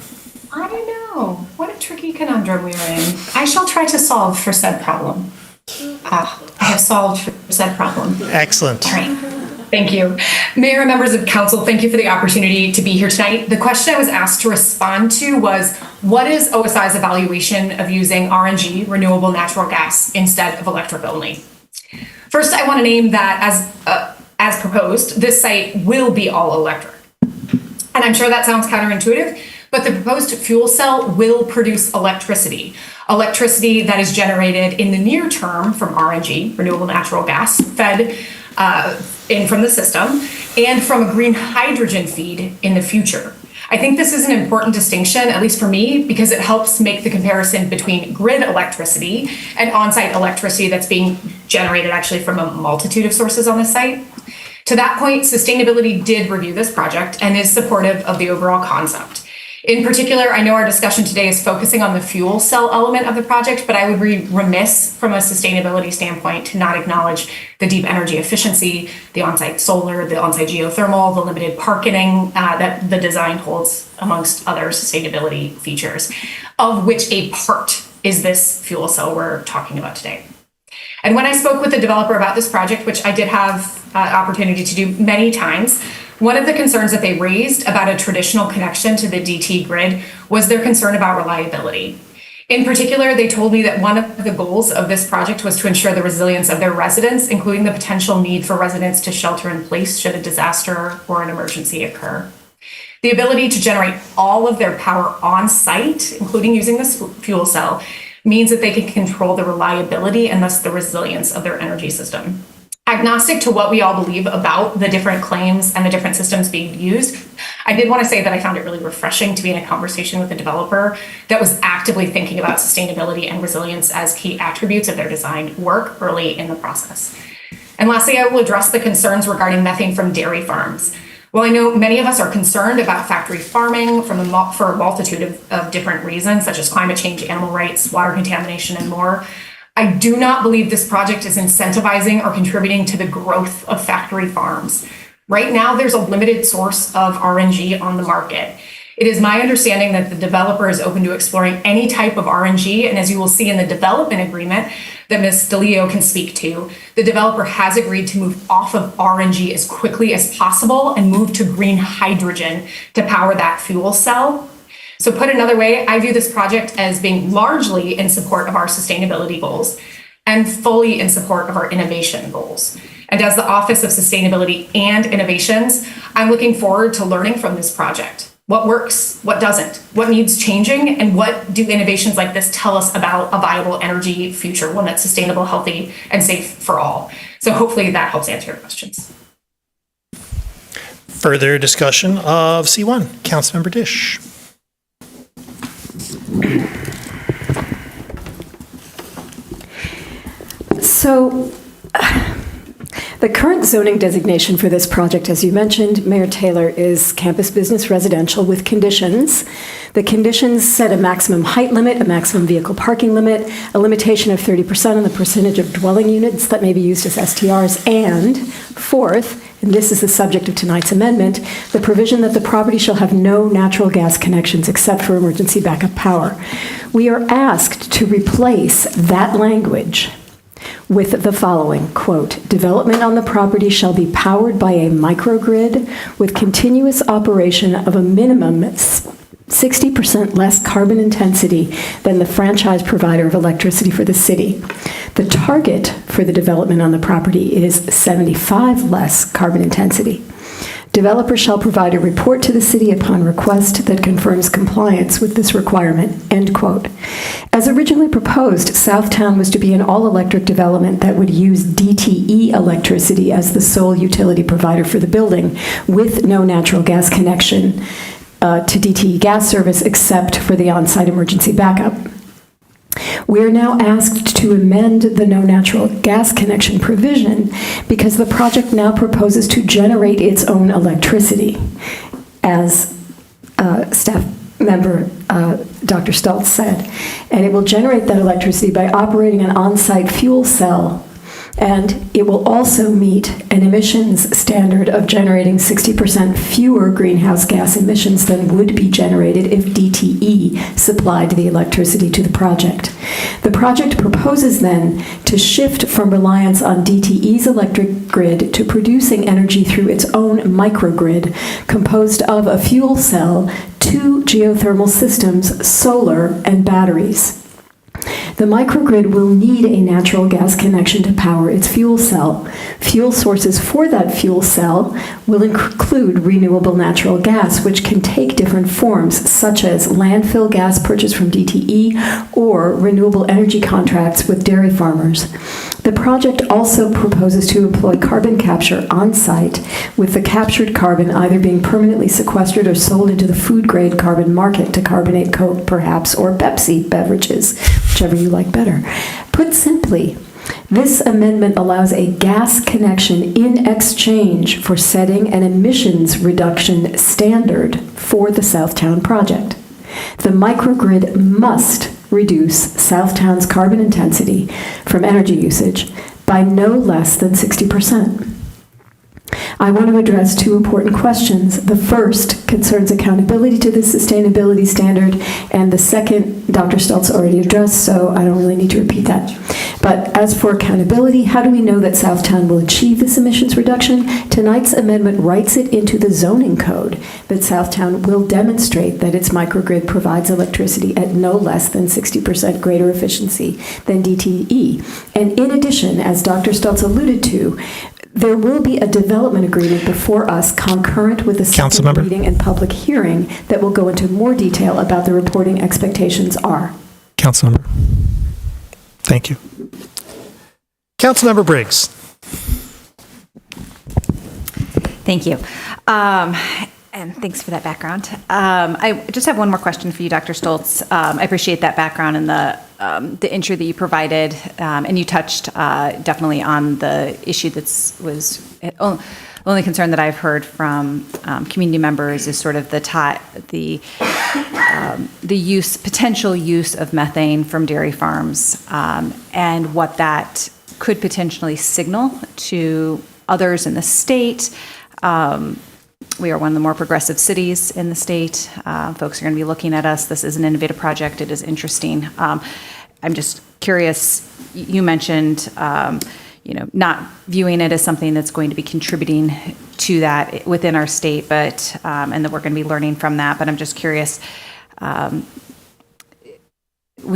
I don't know. What a tricky conundrum we're in. I shall try to solve for said problem. I have solved for said problem. Excellent. All right. Thank you. Mayor and members of council, thank you for the opportunity to be here tonight. The question I was asked to respond to was, what is OSI's evaluation of using RNG, renewable natural gas, instead of electric only? First, I want to name that as proposed, this site will be all electric. And I'm sure that sounds counterintuitive, but the proposed fuel cell will produce electricity that is generated in the near term from RNG, renewable natural gas, fed in from the system, and from a green hydrogen feed in the future. I think this is an important distinction, at least for me, because it helps make the comparison between grid electricity and on-site electricity that's being generated actually from a multitude of sources on the site. To that point, sustainability did review this project and is supportive of the overall concept. In particular, I know our discussion today is focusing on the fuel cell element of the project, but I would be remiss from a sustainability standpoint to not acknowledge the deep energy efficiency, the on-site solar, the on-site geothermal, the limited parking that the design holds, amongst other sustainability features, of which a part is this fuel cell we're talking about today. And when I spoke with the developer about this project, which I did have opportunity to do many times, one of the concerns that they raised about a traditional connection to the DT grid was their concern about reliability. In particular, they told me that one of the goals of this project was to ensure the resilience of their residents, including the potential need for residents to shelter in place should a disaster or an emergency occur. The ability to generate all of their power on site, including using this fuel cell, means that they can control the reliability and thus the resilience of their energy system. Agnostic to what we all believe about the different claims and the different systems being used, I did want to say that I found it really refreshing to be in a conversation with a developer that was actively thinking about sustainability and resilience as key attributes of their design work early in the process. And lastly, I will address the concerns regarding methane from dairy farms. While I know many of us are concerned about factory farming for a multitude of different reasons, such as climate change, animal rights, water contamination, and more, I do not believe this project is incentivizing or contributing to the growth of factory farms. Right now, there's a limited source of RNG on the market. It is my understanding that the developer is open to exploring any type of RNG, and as you will see in the development agreement that Ms. DeLeo can speak to, the developer has agreed to move off of RNG as quickly as possible and move to green hydrogen to power that fuel cell. So put another way, I view this project as being largely in support of our sustainability goals and fully in support of our innovation goals. And as the Office of Sustainability and Innovations, I'm looking forward to learning from this project. What works, what doesn't, what needs changing, and what do innovations like this tell us about a viable energy future, one that's sustainable, healthy, and safe for all. So hopefully that helps answer your questions. Further discussion of C1. Councilmember Dish. So the current zoning designation for this project, as you mentioned, Mayor Taylor, is campus business residential with conditions. The conditions set a maximum height limit, a maximum vehicle parking limit, a limitation of 30% on the percentage of dwelling units that may be used as STRs, and fourth, and this is the subject of tonight's amendment, the provision that the property shall have no natural gas connections except for emergency backup power. We are asked to replace that language with the following, quote, development on the property shall be powered by a microgrid with continuous operation of a minimum 60% less carbon intensity than the franchise provider of electricity for the city. The target for the development on the property is 75 less carbon intensity. Developer shall provide a report to the city upon request that confirms compliance with this requirement, end quote. As originally proposed, Southtown was to be an all-electric development that would use DTE electricity as the sole utility provider for the building with no natural gas connection to DTE gas service except for the on-site emergency backup. We are now asked to amend the no natural gas connection provision because the project now proposes to generate its own electricity, as staff member Dr. Stultz said. And it will generate that electricity by operating an on-site fuel cell And it will also meet an emissions standard of generating 60% fewer greenhouse gas emissions than would be generated if DTE supplied the electricity to the project. The project proposes then to shift from reliance on DTE's electric grid to producing energy through its own microgrid, composed of a fuel cell, 2 geothermal systems, solar, and batteries. The microgrid will need a natural gas connection to power its fuel cell. Fuel sources for that fuel cell will include renewable natural gas, which can take different forms, such as landfill gas purchased from DTE or renewable energy contracts with dairy farmers. The project also proposes to employ carbon capture on site, with the captured carbon either being permanently sequestered or sold into the food-grade carbon market to carbonate Coke, perhaps, or Pepsi beverages, whichever you like better. Put simply, this amendment allows a gas connection in exchange for setting an emissions reduction standard for the Southtown project. The microgrid must reduce Southtown's carbon intensity from energy usage by no less than 60%. I want to address 2 important questions. The first concerns accountability to the sustainability standard, and the second, Dr. Stultz already addressed, so I don't really need to repeat that. But as for accountability, how do we know that Southtown will achieve this emissions reduction? Tonight's amendment writes it into the zoning code that Southtown will demonstrate that its microgrid provides electricity at no less than 60% greater efficiency than DTE. And in addition, as Dr. Stultz alluded to, there will be a development agreement before us concurrent with the second reading and public hearing that will go into more detail about the reporting expectations are. Councilmember. Thank you. Councilmember Briggs. Thank you. And thanks for that background. I just have one more question for you, Dr. Stultz. I appreciate that background and the intro that you provided, and you touched definitely on the issue was only concern that I've heard from community members is sort of the potential use of methane from dairy farms, and what that could potentially signal to others in the state. We are one of the more progressive cities in the state. Folks are going to be looking at us. This is an innovative project. It is interesting. I'm just curious. You mentioned, not viewing it as something that's going to be contributing to that within our state, but and that we're going to be learning from that. But I'm just curious. When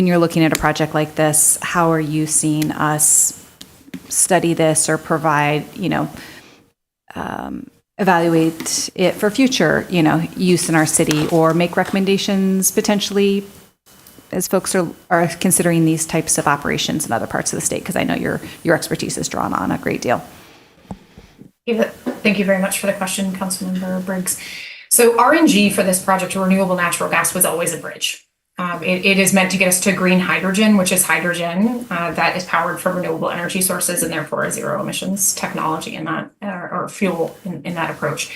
you're looking at a project like this, how are you seeing us study this or provide, evaluate it for future, use in our city, or make recommendations potentially as folks are considering these types of operations in other parts of the state? Because I know your expertise is drawn on a great deal. Thank you very much for the question, Councilmember Briggs. So RNG for this project, renewable natural gas, was always a bridge. It is meant to get us to green hydrogen, which is hydrogen that is powered from renewable energy sources and therefore a zero emissions technology in that, or fuel in that approach.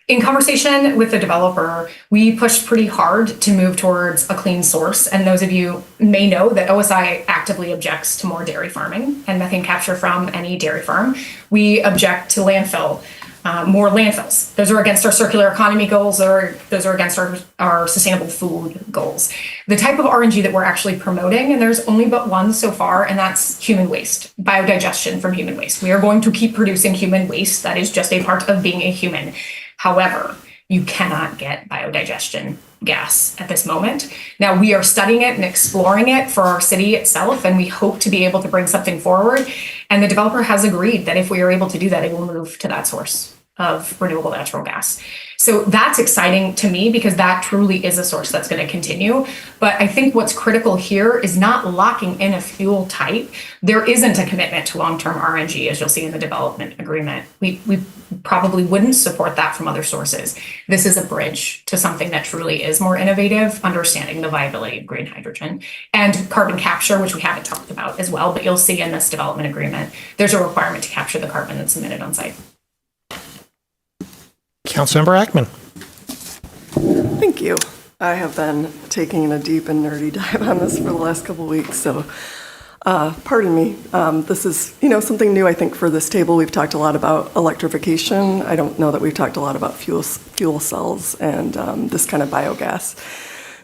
In conversation with the developer, we pushed pretty hard to move towards a clean source. And those of you may know that OSI actively objects to more dairy farming and methane capture from any dairy farm. We object to more landfills. Those are against our circular economy goals, or those are against our sustainable food goals. The type of RNG that we're actually promoting, and there's only but one so far, and that's human waste, biodigestion from human waste. We are going to keep producing human waste. That is just a part of being a human. However, you cannot get biodigestion gas at this moment. Now, we are studying it and exploring it for our city itself, and we hope to be able to bring something forward. And the developer has agreed that if we are able to do that, it will move to that source of renewable natural gas. So that's exciting to me because that truly is a source that's going to continue. But I think what's critical here is not locking in a fuel type. There isn't a commitment to long-term RNG, as you'll see in the development agreement. We probably wouldn't support that from other sources. This is a bridge to something that truly is more innovative, understanding the viability of green hydrogen and carbon capture, which we haven't talked about as well, but you'll see in this development agreement, there's a requirement to capture the carbon that's emitted on site. Councilmember Ackman. Thank you. I have been taking a deep and nerdy dive on this for the last couple of weeks, so Pardon me. This is, something new, I think, for this table. We've talked a lot about electrification. I don't know that we've talked a lot about fuel cells and this kind of biogas.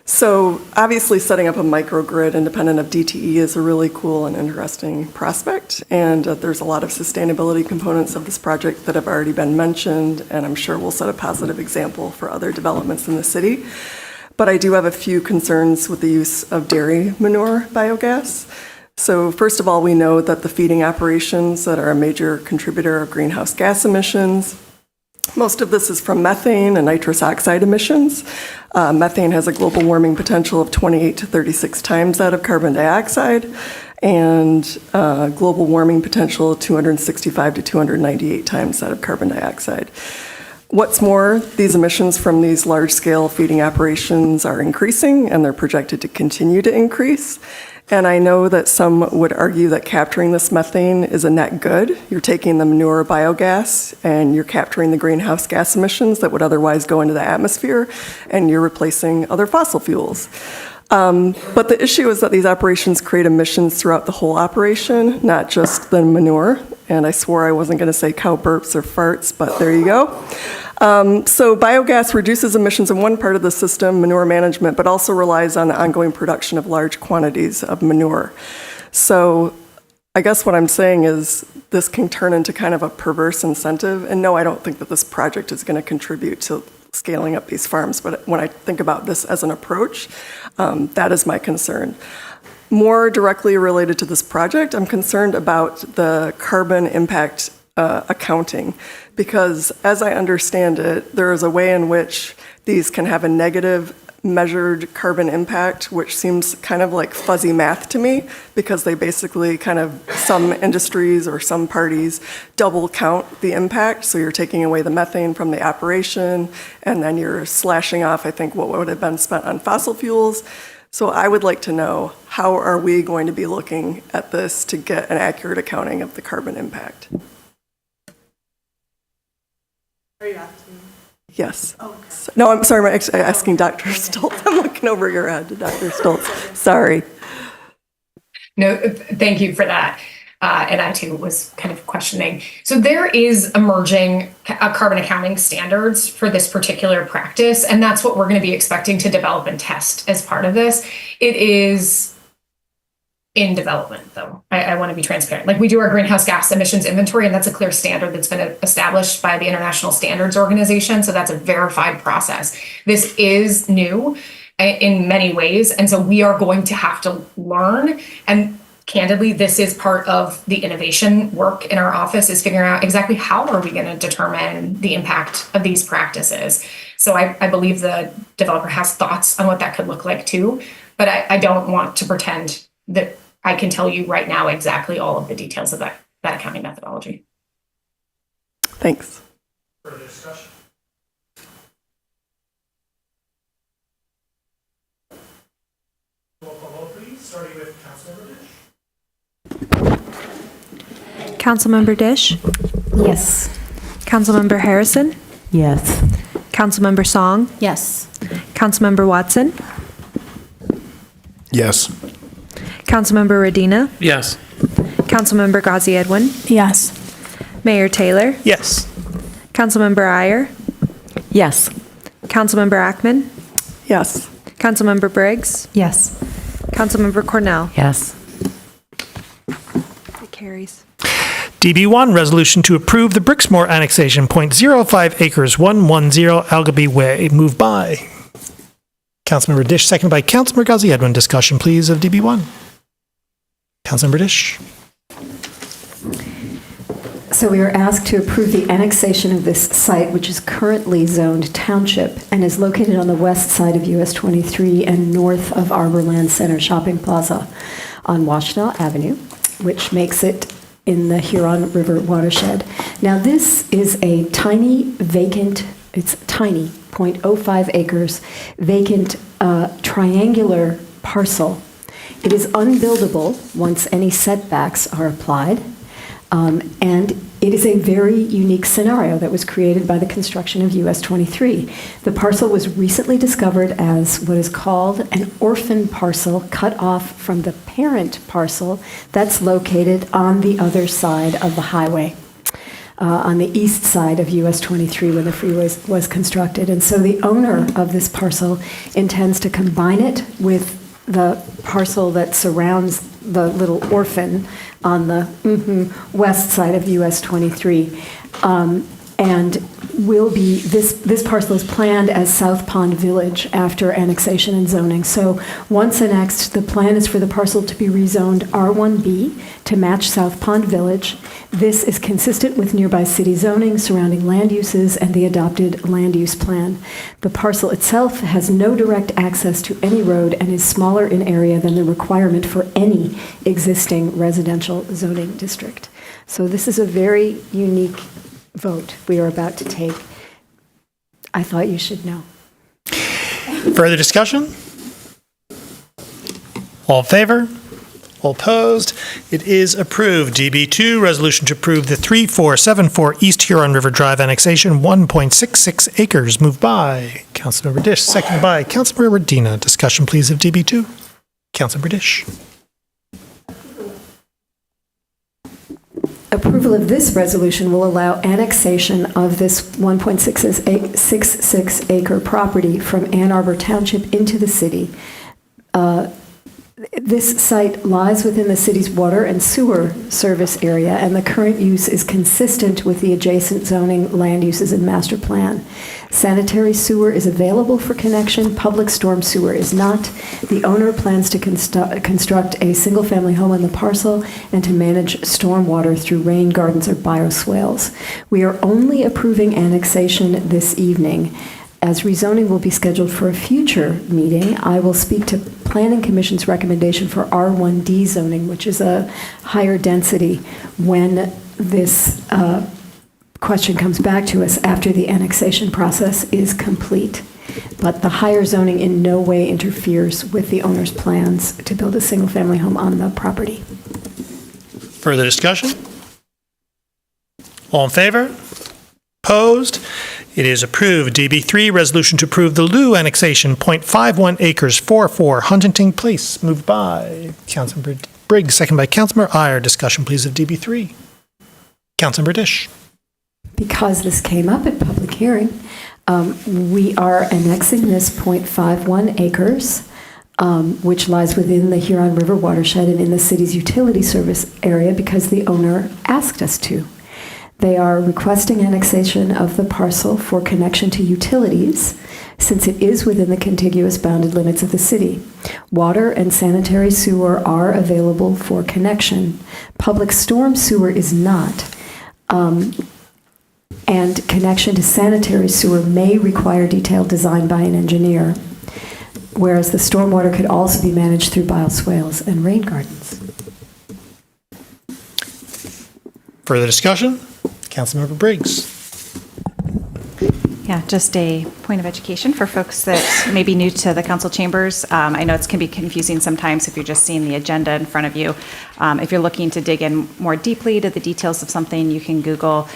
So obviously setting up a microgrid independent of DTE is a really cool and interesting prospect. And there's a lot of sustainability components of this project that have already been mentioned, and I'm sure we'll set a positive example for other developments in the city. But I do have a few concerns with the use of dairy manure biogas. So first of all, we know that the feeding operations that are a major contributor of greenhouse gas emissions. Most of this is from methane and nitrous oxide emissions. Methane has a global warming potential of 28 to 36 times that of carbon dioxide, and global warming potential of 265 to 298 times that of carbon dioxide. What's more, these emissions from these large-scale feeding operations are increasing, and they're projected to continue to increase. And I know that some would argue that capturing this methane is a net good. You're taking the manure biogas and you're capturing the greenhouse gas emissions that would otherwise go into the atmosphere, and you're replacing other fossil fuels. But the issue is that these operations create emissions throughout the whole operation, not just the manure. And I swore I wasn't going to say cow burps or farts, but there you go. So biogas reduces emissions in one part of the system, manure management, but also relies on the ongoing production of large quantities of manure. So I guess what I'm saying is this can turn into kind of a perverse incentive. And no, I don't think that this project is going to contribute to scaling up these farms. But when I think about this as an approach, that is my concern. More directly related to this project, I'm concerned about the carbon impact accounting, because as I understand it, there is a way in which these can have a negative measured carbon impact, which seems kind of like fuzzy math to me, because they basically kind of, some industries or some parties double count the impact. So you're taking away the methane from the operation, and then you're slashing off, I think, what would have been spent on fossil fuels. So I would like to know, how are we going to be looking at this to get an accurate accounting of the carbon impact? Are you asking? Yes. Oh, okay. No, I'm sorry, I'm asking Dr. Stoltz. I'm looking over your head to Dr. Stoltz. Sorry. No, thank you for that. And I too was kind of questioning. So there is emerging carbon accounting standards for this particular practice, and that's what we're going to be expecting to develop and test as part of this. It is in development, though. I want to be transparent. Like, we do our greenhouse gas emissions inventory, and that's a clear standard that's been established by the International Standards Organization. So that's a verified process. This is new in many ways. And so we are going to have to learn. And candidly, this is part of the innovation work in our office, is figuring out exactly how are we going to determine the impact of these practices. So I believe the developer has thoughts on what that could look like too. But I don't want to pretend that I can tell you right now exactly all of the details of that accounting methodology. Thanks. Further discussion? Roll call vote, please, starting with Councilmember Dish? Yes. Councilmember Harrison? Yes. Councilmember Song? Yes. Councilmember Watson? Yes. Councilmember Radina? Yes. Councilmember Ghazi Edwin? Yes. Mayor Taylor? Yes. Councilmember Iyer? Yes. Councilmember Ackman? Yes. Councilmember Briggs? Yes. Councilmember Cornell? Yes. It carries. DB1, resolution to approve the Brixmore annexation, 0.05 acres, 110 Algaby Way. Moved by Councilmember Dish, seconded by Councilmember Ghazi Edwin. Discussion, please, of DB1. Councilmember Dish. So we are asked to approve the annexation of this site, which is currently zoned township and is located on the west side of US 23 and north of Arbor Land Center Shopping Plaza on Washtenaw Avenue, which makes it in the Huron River watershed. Now, this is a tiny vacant, it's tiny, 0.05 acres, vacant triangular parcel. It is unbuildable once any setbacks are applied, and It is a very unique scenario that was created by the construction of US 23. The parcel was recently discovered as what is called an orphan parcel cut off from the parent parcel that's located on the other side of the highway. On the east side of US 23 when the freeway was constructed. And so the owner of this parcel intends to combine it with the parcel that surrounds the little orphan on the west side of US 23. And will be, this parcel is planned as South Pond Village after annexation and zoning. So once annexed, the plan is for the parcel to be rezoned R1B to match South Pond Village. This is consistent with nearby city zoning, surrounding land uses, and the adopted land use plan. The parcel itself has no direct access to any road and is smaller in area than the requirement for any existing residential zoning district. So this is a very unique vote we are about to take. I thought you should know. Further discussion? All in favor? All opposed? It is approved. DB2, resolution to approve the 3474 East Huron River Drive annexation, 1.66 acres. Moved by Councilmember Dish, seconded by Councilmember Medina. Discussion, please, of DB2. Councilmember Dish. Approval of this resolution will allow annexation of this 1.66 acre property from Ann Arbor Township into the city. This site lies within the city's water and sewer service area, and the current use is consistent with the adjacent zoning, land uses, and master plan. Sanitary sewer is available for connection. Public storm sewer is not. The owner plans to construct a single-family home on the parcel and to manage stormwater through rain gardens or bioswales. We are only approving annexation this evening. As rezoning will be scheduled for a future meeting, I will speak to Planning Commission's recommendation for R1D zoning, which is a higher density, when this question comes back to us after the annexation process is complete. But the higher zoning in no way interferes with the owner's plans to build a single-family home on the property. Further discussion? All in favor? Opposed? It is approved. DB3, resolution to approve the Lou annexation, 0.51 acres, 44 Huntington Place. Moved by Councilmember Briggs, second by Councilmember Iyer. Discussion, please, of DB3. Councilmember Dish. Because this came up at public hearing, we are annexing this 0.51 acres, which lies within the Huron River watershed and in the city's utility service area because the owner asked us to. They are requesting annexation of the parcel for connection to utilities, since it is within the contiguous bounded limits of the city. Water and sanitary sewer are available for connection. Public storm sewer is not. And connection to sanitary sewer may require detailed design by an engineer, whereas the stormwater could also be managed through bioswales and rain gardens. Further discussion? Councilmember Briggs. Yeah, just a point of education for folks that may be new to the council chambers. I know it can be confusing sometimes if you're just seeing the agenda in front of you. If you're looking to dig in more deeply to the details of something, you can Google.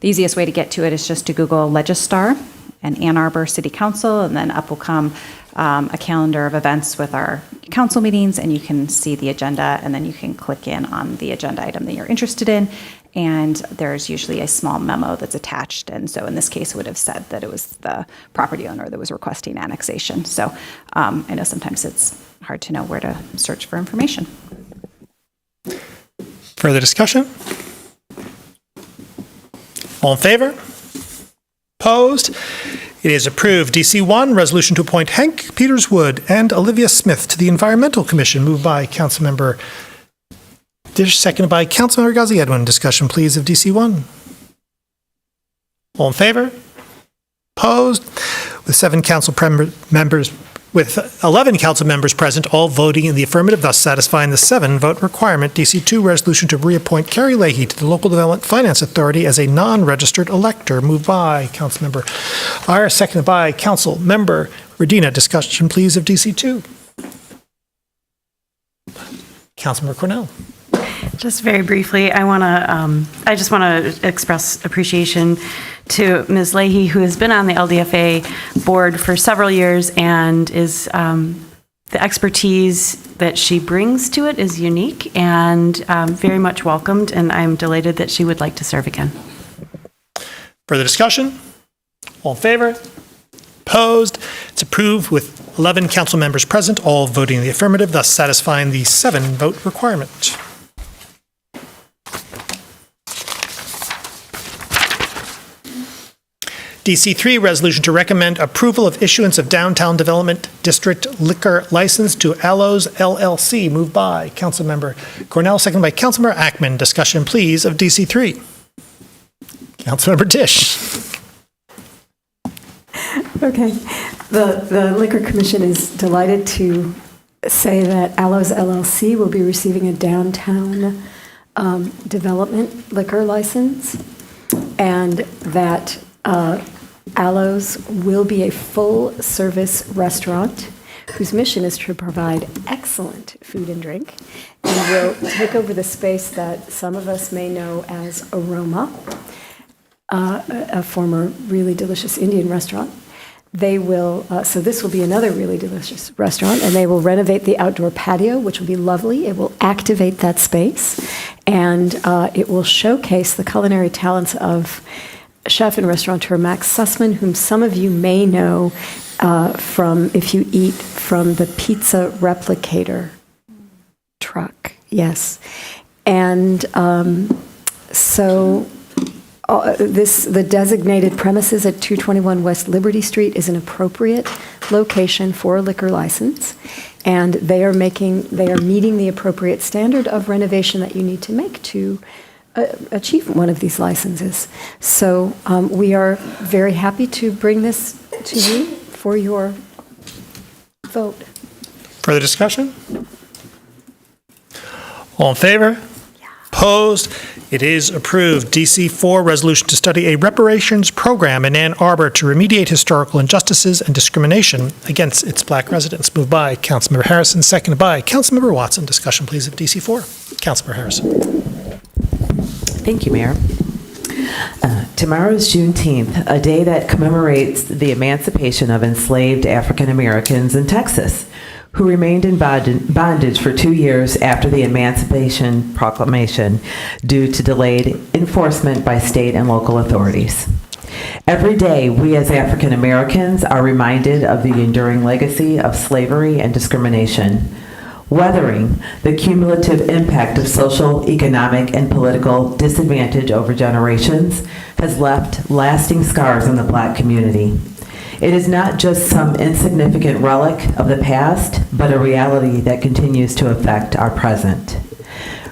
The easiest way to get to it is just to Google Legistar and Ann Arbor City Council, and then up will come a calendar of events with our council meetings, and you can see the agenda, and then you can click in on the agenda item that you're interested in. And there's usually a small memo that's attached. And so in this case, it would have said that it was the property owner that was requesting annexation. So I know sometimes it's hard to know where to search for information. Further discussion? All in favor? Opposed? It is approved. DC1, resolution to appoint Hank Peterswood and Olivia Smith to the Environmental Commission, moved by Councilmember Dish, seconded by Councilmember Ghazi Edwin. Discussion, please, of DC1. All in favor? Opposed? With 11 council members present, all voting in the affirmative, thus satisfying the 7-vote requirement. DC2, resolution to reappoint Carrie Leahy to the Local Development Finance Authority as a non-registered elector, moved by Councilmember Iyer, seconded by Councilmember Redina. Discussion, please, of DC2. Councilmember Cornell. Just very briefly, I just want to express appreciation to Ms. Leahy, who has been on the LDFA board for several years, and is the expertise that she brings to it is unique and very much welcomed, and I'm delighted that she would like to serve again. Further discussion? All in favor? Opposed? It's approved with 11 council members present, all voting in the affirmative, thus satisfying the 7-vote requirement. DC3, resolution to recommend approval of issuance of Downtown Development District liquor license to Aloes LLC. Moved by Councilmember Cornell, seconded by Councilmember Ackman. Discussion, please, of DC3. Councilmember Tisch. Okay. The Liquor Commission is delighted to say that Aloes LLC will be receiving a downtown development liquor license, and that Aloes will be a full-service restaurant whose mission is to provide excellent food and drink, and will take over the space that some of us may know as Aroma, a former really delicious Indian restaurant. They will, so this will be another really delicious restaurant, and they will renovate the outdoor patio, which will be lovely. It will activate that space, and it will showcase the culinary talents of chef and restaurateur Max Sussman, whom some of you may know from if you eat from the Pizza Replicator truck. Yes. And the designated premises at 221 West Liberty Street is an appropriate location for a liquor license, and they are meeting the appropriate standard of renovation that you need to make to achieve one of these licenses. So we are very happy to bring this to you for your vote. Further discussion? All in favor? Opposed? It is approved. DC4, resolution to study a reparations program in Ann Arbor to remediate historical injustices and discrimination against its black residents. Moved by Councilmember Harrison, seconded by Councilmember Watson. Discussion, please, of DC4. Councilmember Harrison. Thank you, Mayor. Tomorrow is Juneteenth, a day that commemorates the emancipation of enslaved African Americans in Texas, who remained in bondage for 2 years after the Emancipation Proclamation due to delayed enforcement by state and local authorities. Every day, we as African Americans are reminded of the enduring legacy of slavery and discrimination. Weathering the cumulative impact of social, economic, and political disadvantage over generations has left lasting scars in the Black community. It is not just some insignificant relic of the past, but a reality that continues to affect our present.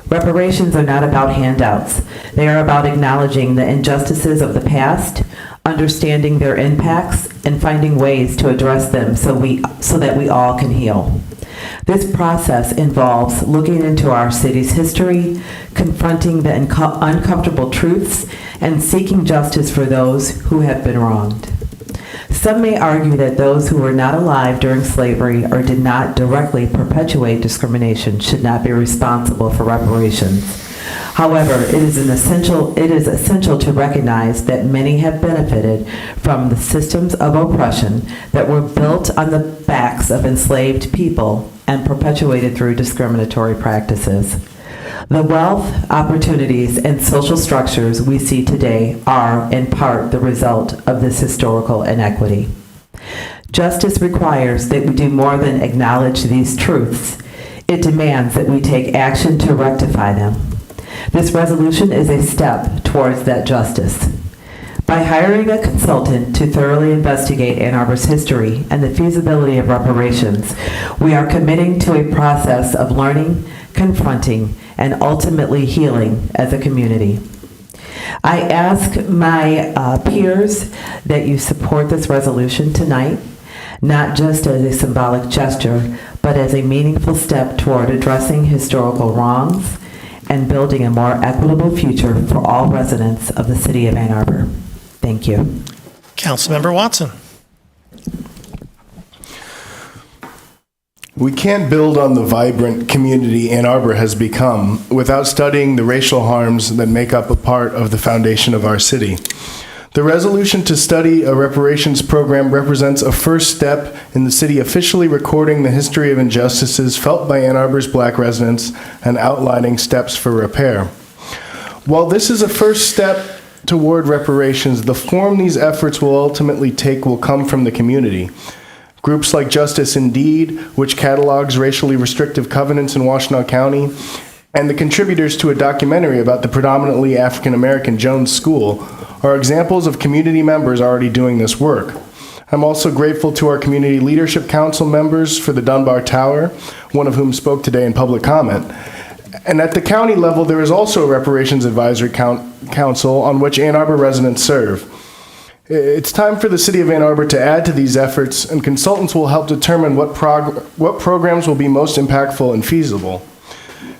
Reparations are not about handouts. They are about acknowledging the injustices of the past, understanding their impacts, and finding ways to address them so that we all can heal. This process involves looking into our city's history, confronting the uncomfortable truths, and seeking justice for those who have been wronged. Some may argue that those who were not alive during slavery or did not directly perpetuate discrimination should not be responsible for reparations. However, it is essential to recognize that many have benefited from the systems of oppression that were built on the backs of enslaved people and perpetuated through discriminatory practices. The wealth, opportunities, and social structures we see today are, in part, the result of this historical inequity. Justice requires that we do more than acknowledge these truths. It demands that we take action to rectify them. This resolution is a step towards that justice. By hiring a consultant to thoroughly investigate Ann Arbor's history and the feasibility of reparations, we are committing to a process of learning, confronting, and ultimately healing as a community. I ask my peers that you support this resolution tonight, not just as a symbolic gesture, but as a meaningful step toward addressing historical wrongs and building a more equitable future for all residents of the city of Ann Arbor. Thank you. Councilmember Watson. We can't build on the vibrant community Ann Arbor has become without studying the racial harms that make up a part of the foundation of our city. The resolution to study a reparations program represents a first step in the city officially recording the history of injustices felt by Ann Arbor's Black residents and outlining steps for repair. While this is a first step toward reparations, the form these efforts will ultimately take will come from the community. Groups like Justice Indeed, which catalogs racially restrictive covenants in Washtenaw County, and the contributors to a documentary about the predominantly African-American Jones School are examples of community members already doing this work. I'm also grateful to our Community Leadership Council members for the Dunbar Tower, one of whom spoke today in public comment. And at the county level, there is also a Reparations Advisory Council on which Ann Arbor residents serve. It's time for the City of Ann Arbor to add to these efforts, and consultants will help determine what programs will be most impactful and feasible.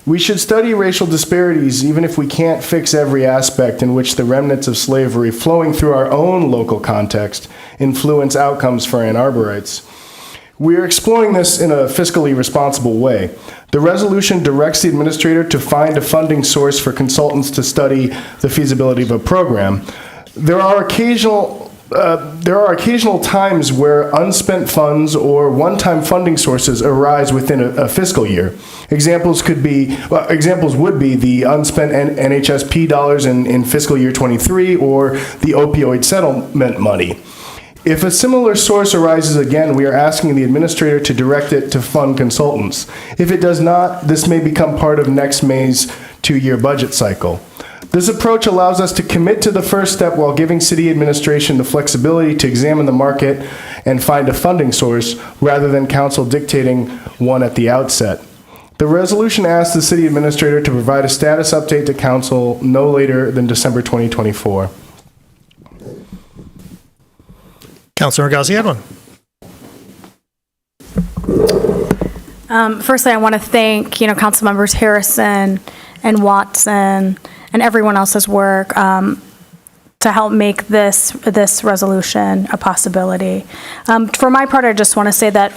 We should study racial disparities even if we can't fix every aspect in which the remnants of slavery flowing through our own local context influence outcomes for Ann Arborites. We are exploring this in a fiscally responsible way. The resolution directs the administrator to find a funding source for consultants to study the feasibility of a program. There are occasional times where unspent funds or one-time funding sources arise within a fiscal year. Examples would be the unspent NHSP dollars in fiscal year 23 or the opioid settlement money. If a similar source arises again, we are asking the administrator to direct it to fund consultants. If it does not, this may become part of next May's 2-year budget cycle. This approach allows us to commit to the first step while giving city administration the flexibility to examine the market and find a funding source rather than council dictating one at the outset. The resolution asks the city administrator to provide a status update to council no later than December 2024. Councilor Ghazi Edwin. Firstly, I want to thank, council members Harrison and Watson and everyone else's work to help make this resolution a possibility. For my part, I just want to say that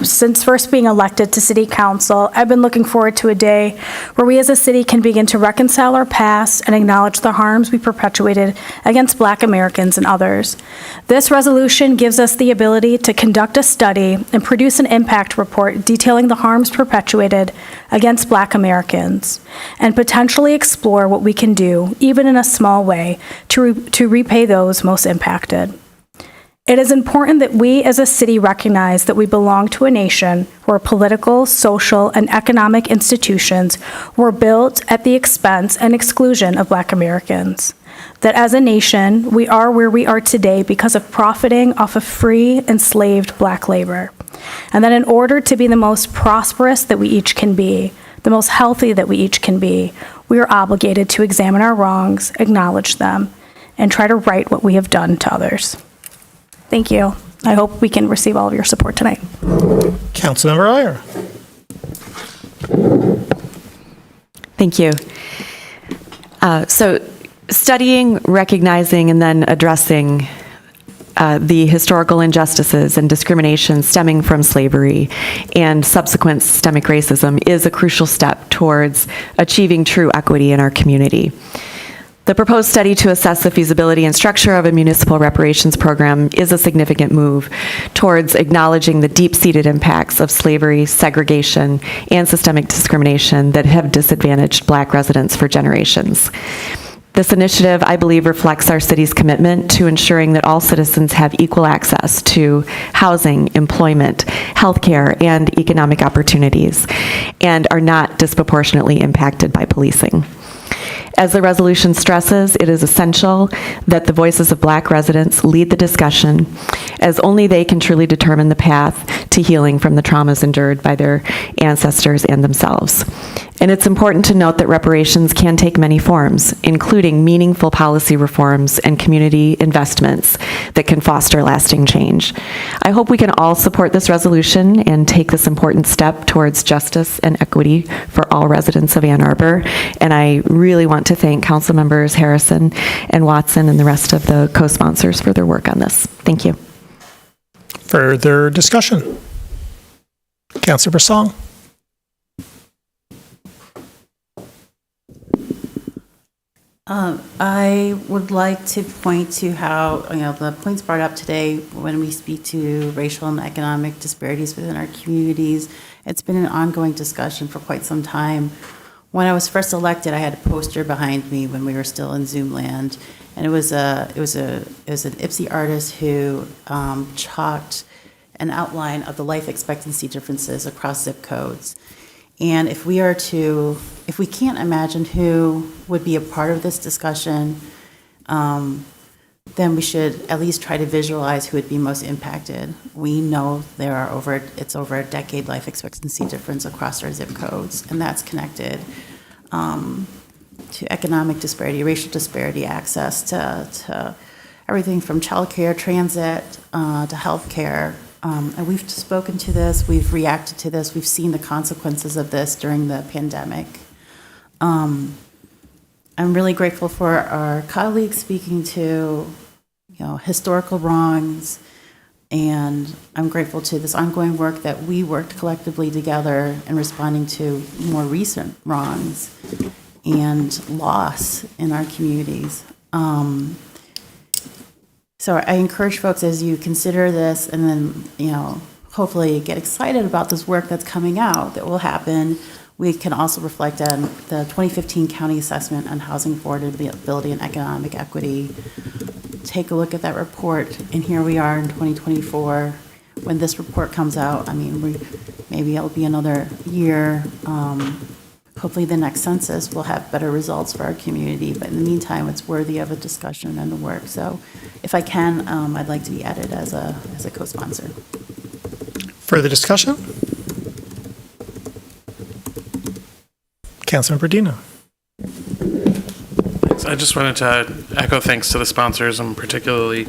since first being elected to city council, I've been looking forward to a day where we as a city can begin to reconcile our past and acknowledge the harms we perpetuated against Black Americans and others. This resolution gives us the ability to conduct a study and produce an impact report detailing the harms perpetuated against Black Americans and potentially explore what we can do, even in a small way, to repay those most impacted. It is important that we as a city recognize that we belong to a nation where political, social, and economic institutions were built at the expense and exclusion of Black Americans. That as a nation, we are where we are today because of profiting off of free, enslaved Black labor. And that in order to be the most prosperous that we each can be, the most healthy that we each can be, we are obligated to examine our wrongs, acknowledge them, and try to right what we have done to others. Thank you. I hope we can receive all of your support tonight. Councilmember Iyer. Thank you. So studying, recognizing, and then addressing the historical injustices and discrimination stemming from slavery and subsequent systemic racism is a crucial step towards achieving true equity in our community. The proposed study to assess the feasibility and structure of a municipal reparations program is a significant move towards acknowledging the deep-seated impacts of slavery, segregation, and systemic discrimination that have disadvantaged Black residents for generations. This initiative, I believe, reflects our city's commitment to ensuring that all citizens have equal access to housing, employment, healthcare, and economic opportunities, and are not disproportionately impacted by policing. As the resolution stresses, it is essential that the voices of Black residents lead the discussion, as only they can truly determine the path to healing from the traumas endured by their ancestors and themselves. And it's important to note that reparations can take many forms, including meaningful policy reforms and community investments that can foster lasting change. I hope we can all support this resolution and take this important step towards justice and equity for all residents of Ann Arbor. And I really want to thank Council Members Harrison and Watson and the rest of the co-sponsors for their work on this. Thank you. Further discussion? Councilmember Song. I would like to point to how, the points brought up today when we speak to racial and economic disparities within our communities. It's been an ongoing discussion for quite some time. When I was first elected, I had a poster behind me when we were still in Zoom land, and it was an Ipsy artist who chalked an outline of the life expectancy differences across zip codes. And if we can't imagine who would be a part of this discussion, then we should at least try to visualize who would be most impacted. We know it's over a decade life expectancy difference across our zip codes, and that's connected to economic disparity, racial disparity, access to everything from childcare, transit, to healthcare. And we've spoken to this, we've reacted to this, we've seen the consequences of this during the pandemic. I'm really grateful for our colleagues speaking to, historical wrongs, and I'm grateful to this ongoing work that we worked collectively together in responding to more recent wrongs and loss in our communities. So I encourage folks, as you consider this and then, hopefully get excited about this work that's coming out that will happen, we can also reflect on the 2015 County Assessment on Housing Affordability and Economic Equity. Take a look at that report, and here we are in 2024. When this report comes out, maybe it'll be another year. Hopefully the next census will have better results for our community, but in the meantime, it's worthy of a discussion and a work. So if I can, I'd like to be added as a co-sponsor. Further discussion? Councilmember Dino. Thanks. I just wanted to echo thanks to the sponsors, and particularly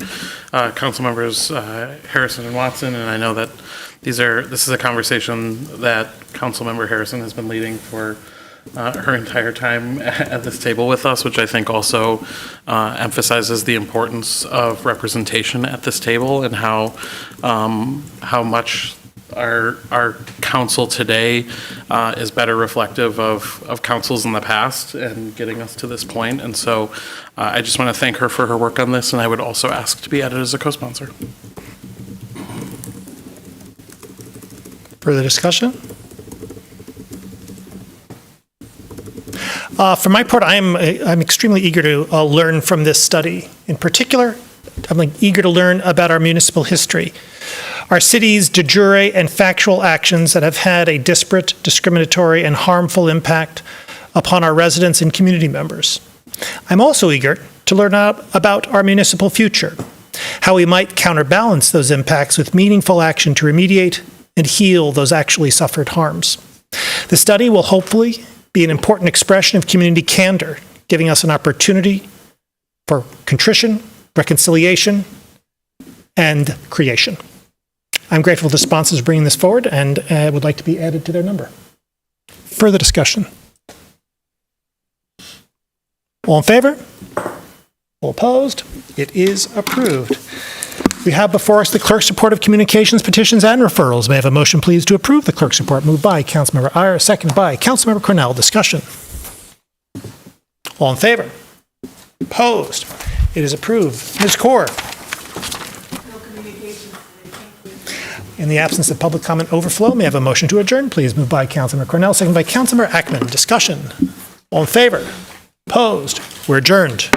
council members Harrison and Watson. And I know that this is a conversation that Councilmember Harrison has been leading for her entire time at this table with us, which I think also emphasizes the importance of representation at this table and how much our council today is better reflective of councils in the past and getting us to this point. And so I just want to thank her for her work on this, and I would also ask to be added as a co-sponsor. Further discussion? For my part, I'm extremely eager to learn from this study. In particular, I'm eager to learn about our municipal history, our city's de jure and factual actions that have had a disparate, discriminatory, and harmful impact upon our residents and community members. I'm also eager to learn about our municipal future, how we might counterbalance those impacts with meaningful action to remediate and heal those actually suffered harms. The study will hopefully be an important expression of community candor, giving us an opportunity for contrition, reconciliation, and creation. I'm grateful to sponsors bringing this forward and would like to be added to their number. Further discussion? All in favor? All opposed? It is approved. We have before us the clerk's report of communications, petitions, and referrals. May I have a motion, please, to approve the clerk's report? Moved by Councilmember Iyer, second by Councilmember Cornell. Discussion. All in favor? Opposed? It is approved. Ms. Kaur. In the absence of public comment overflow, may I have a motion to adjourn, please? Moved by Councilmember Cornell, second by Councilmember Ackman. Discussion. All in favor? Opposed? We're adjourned.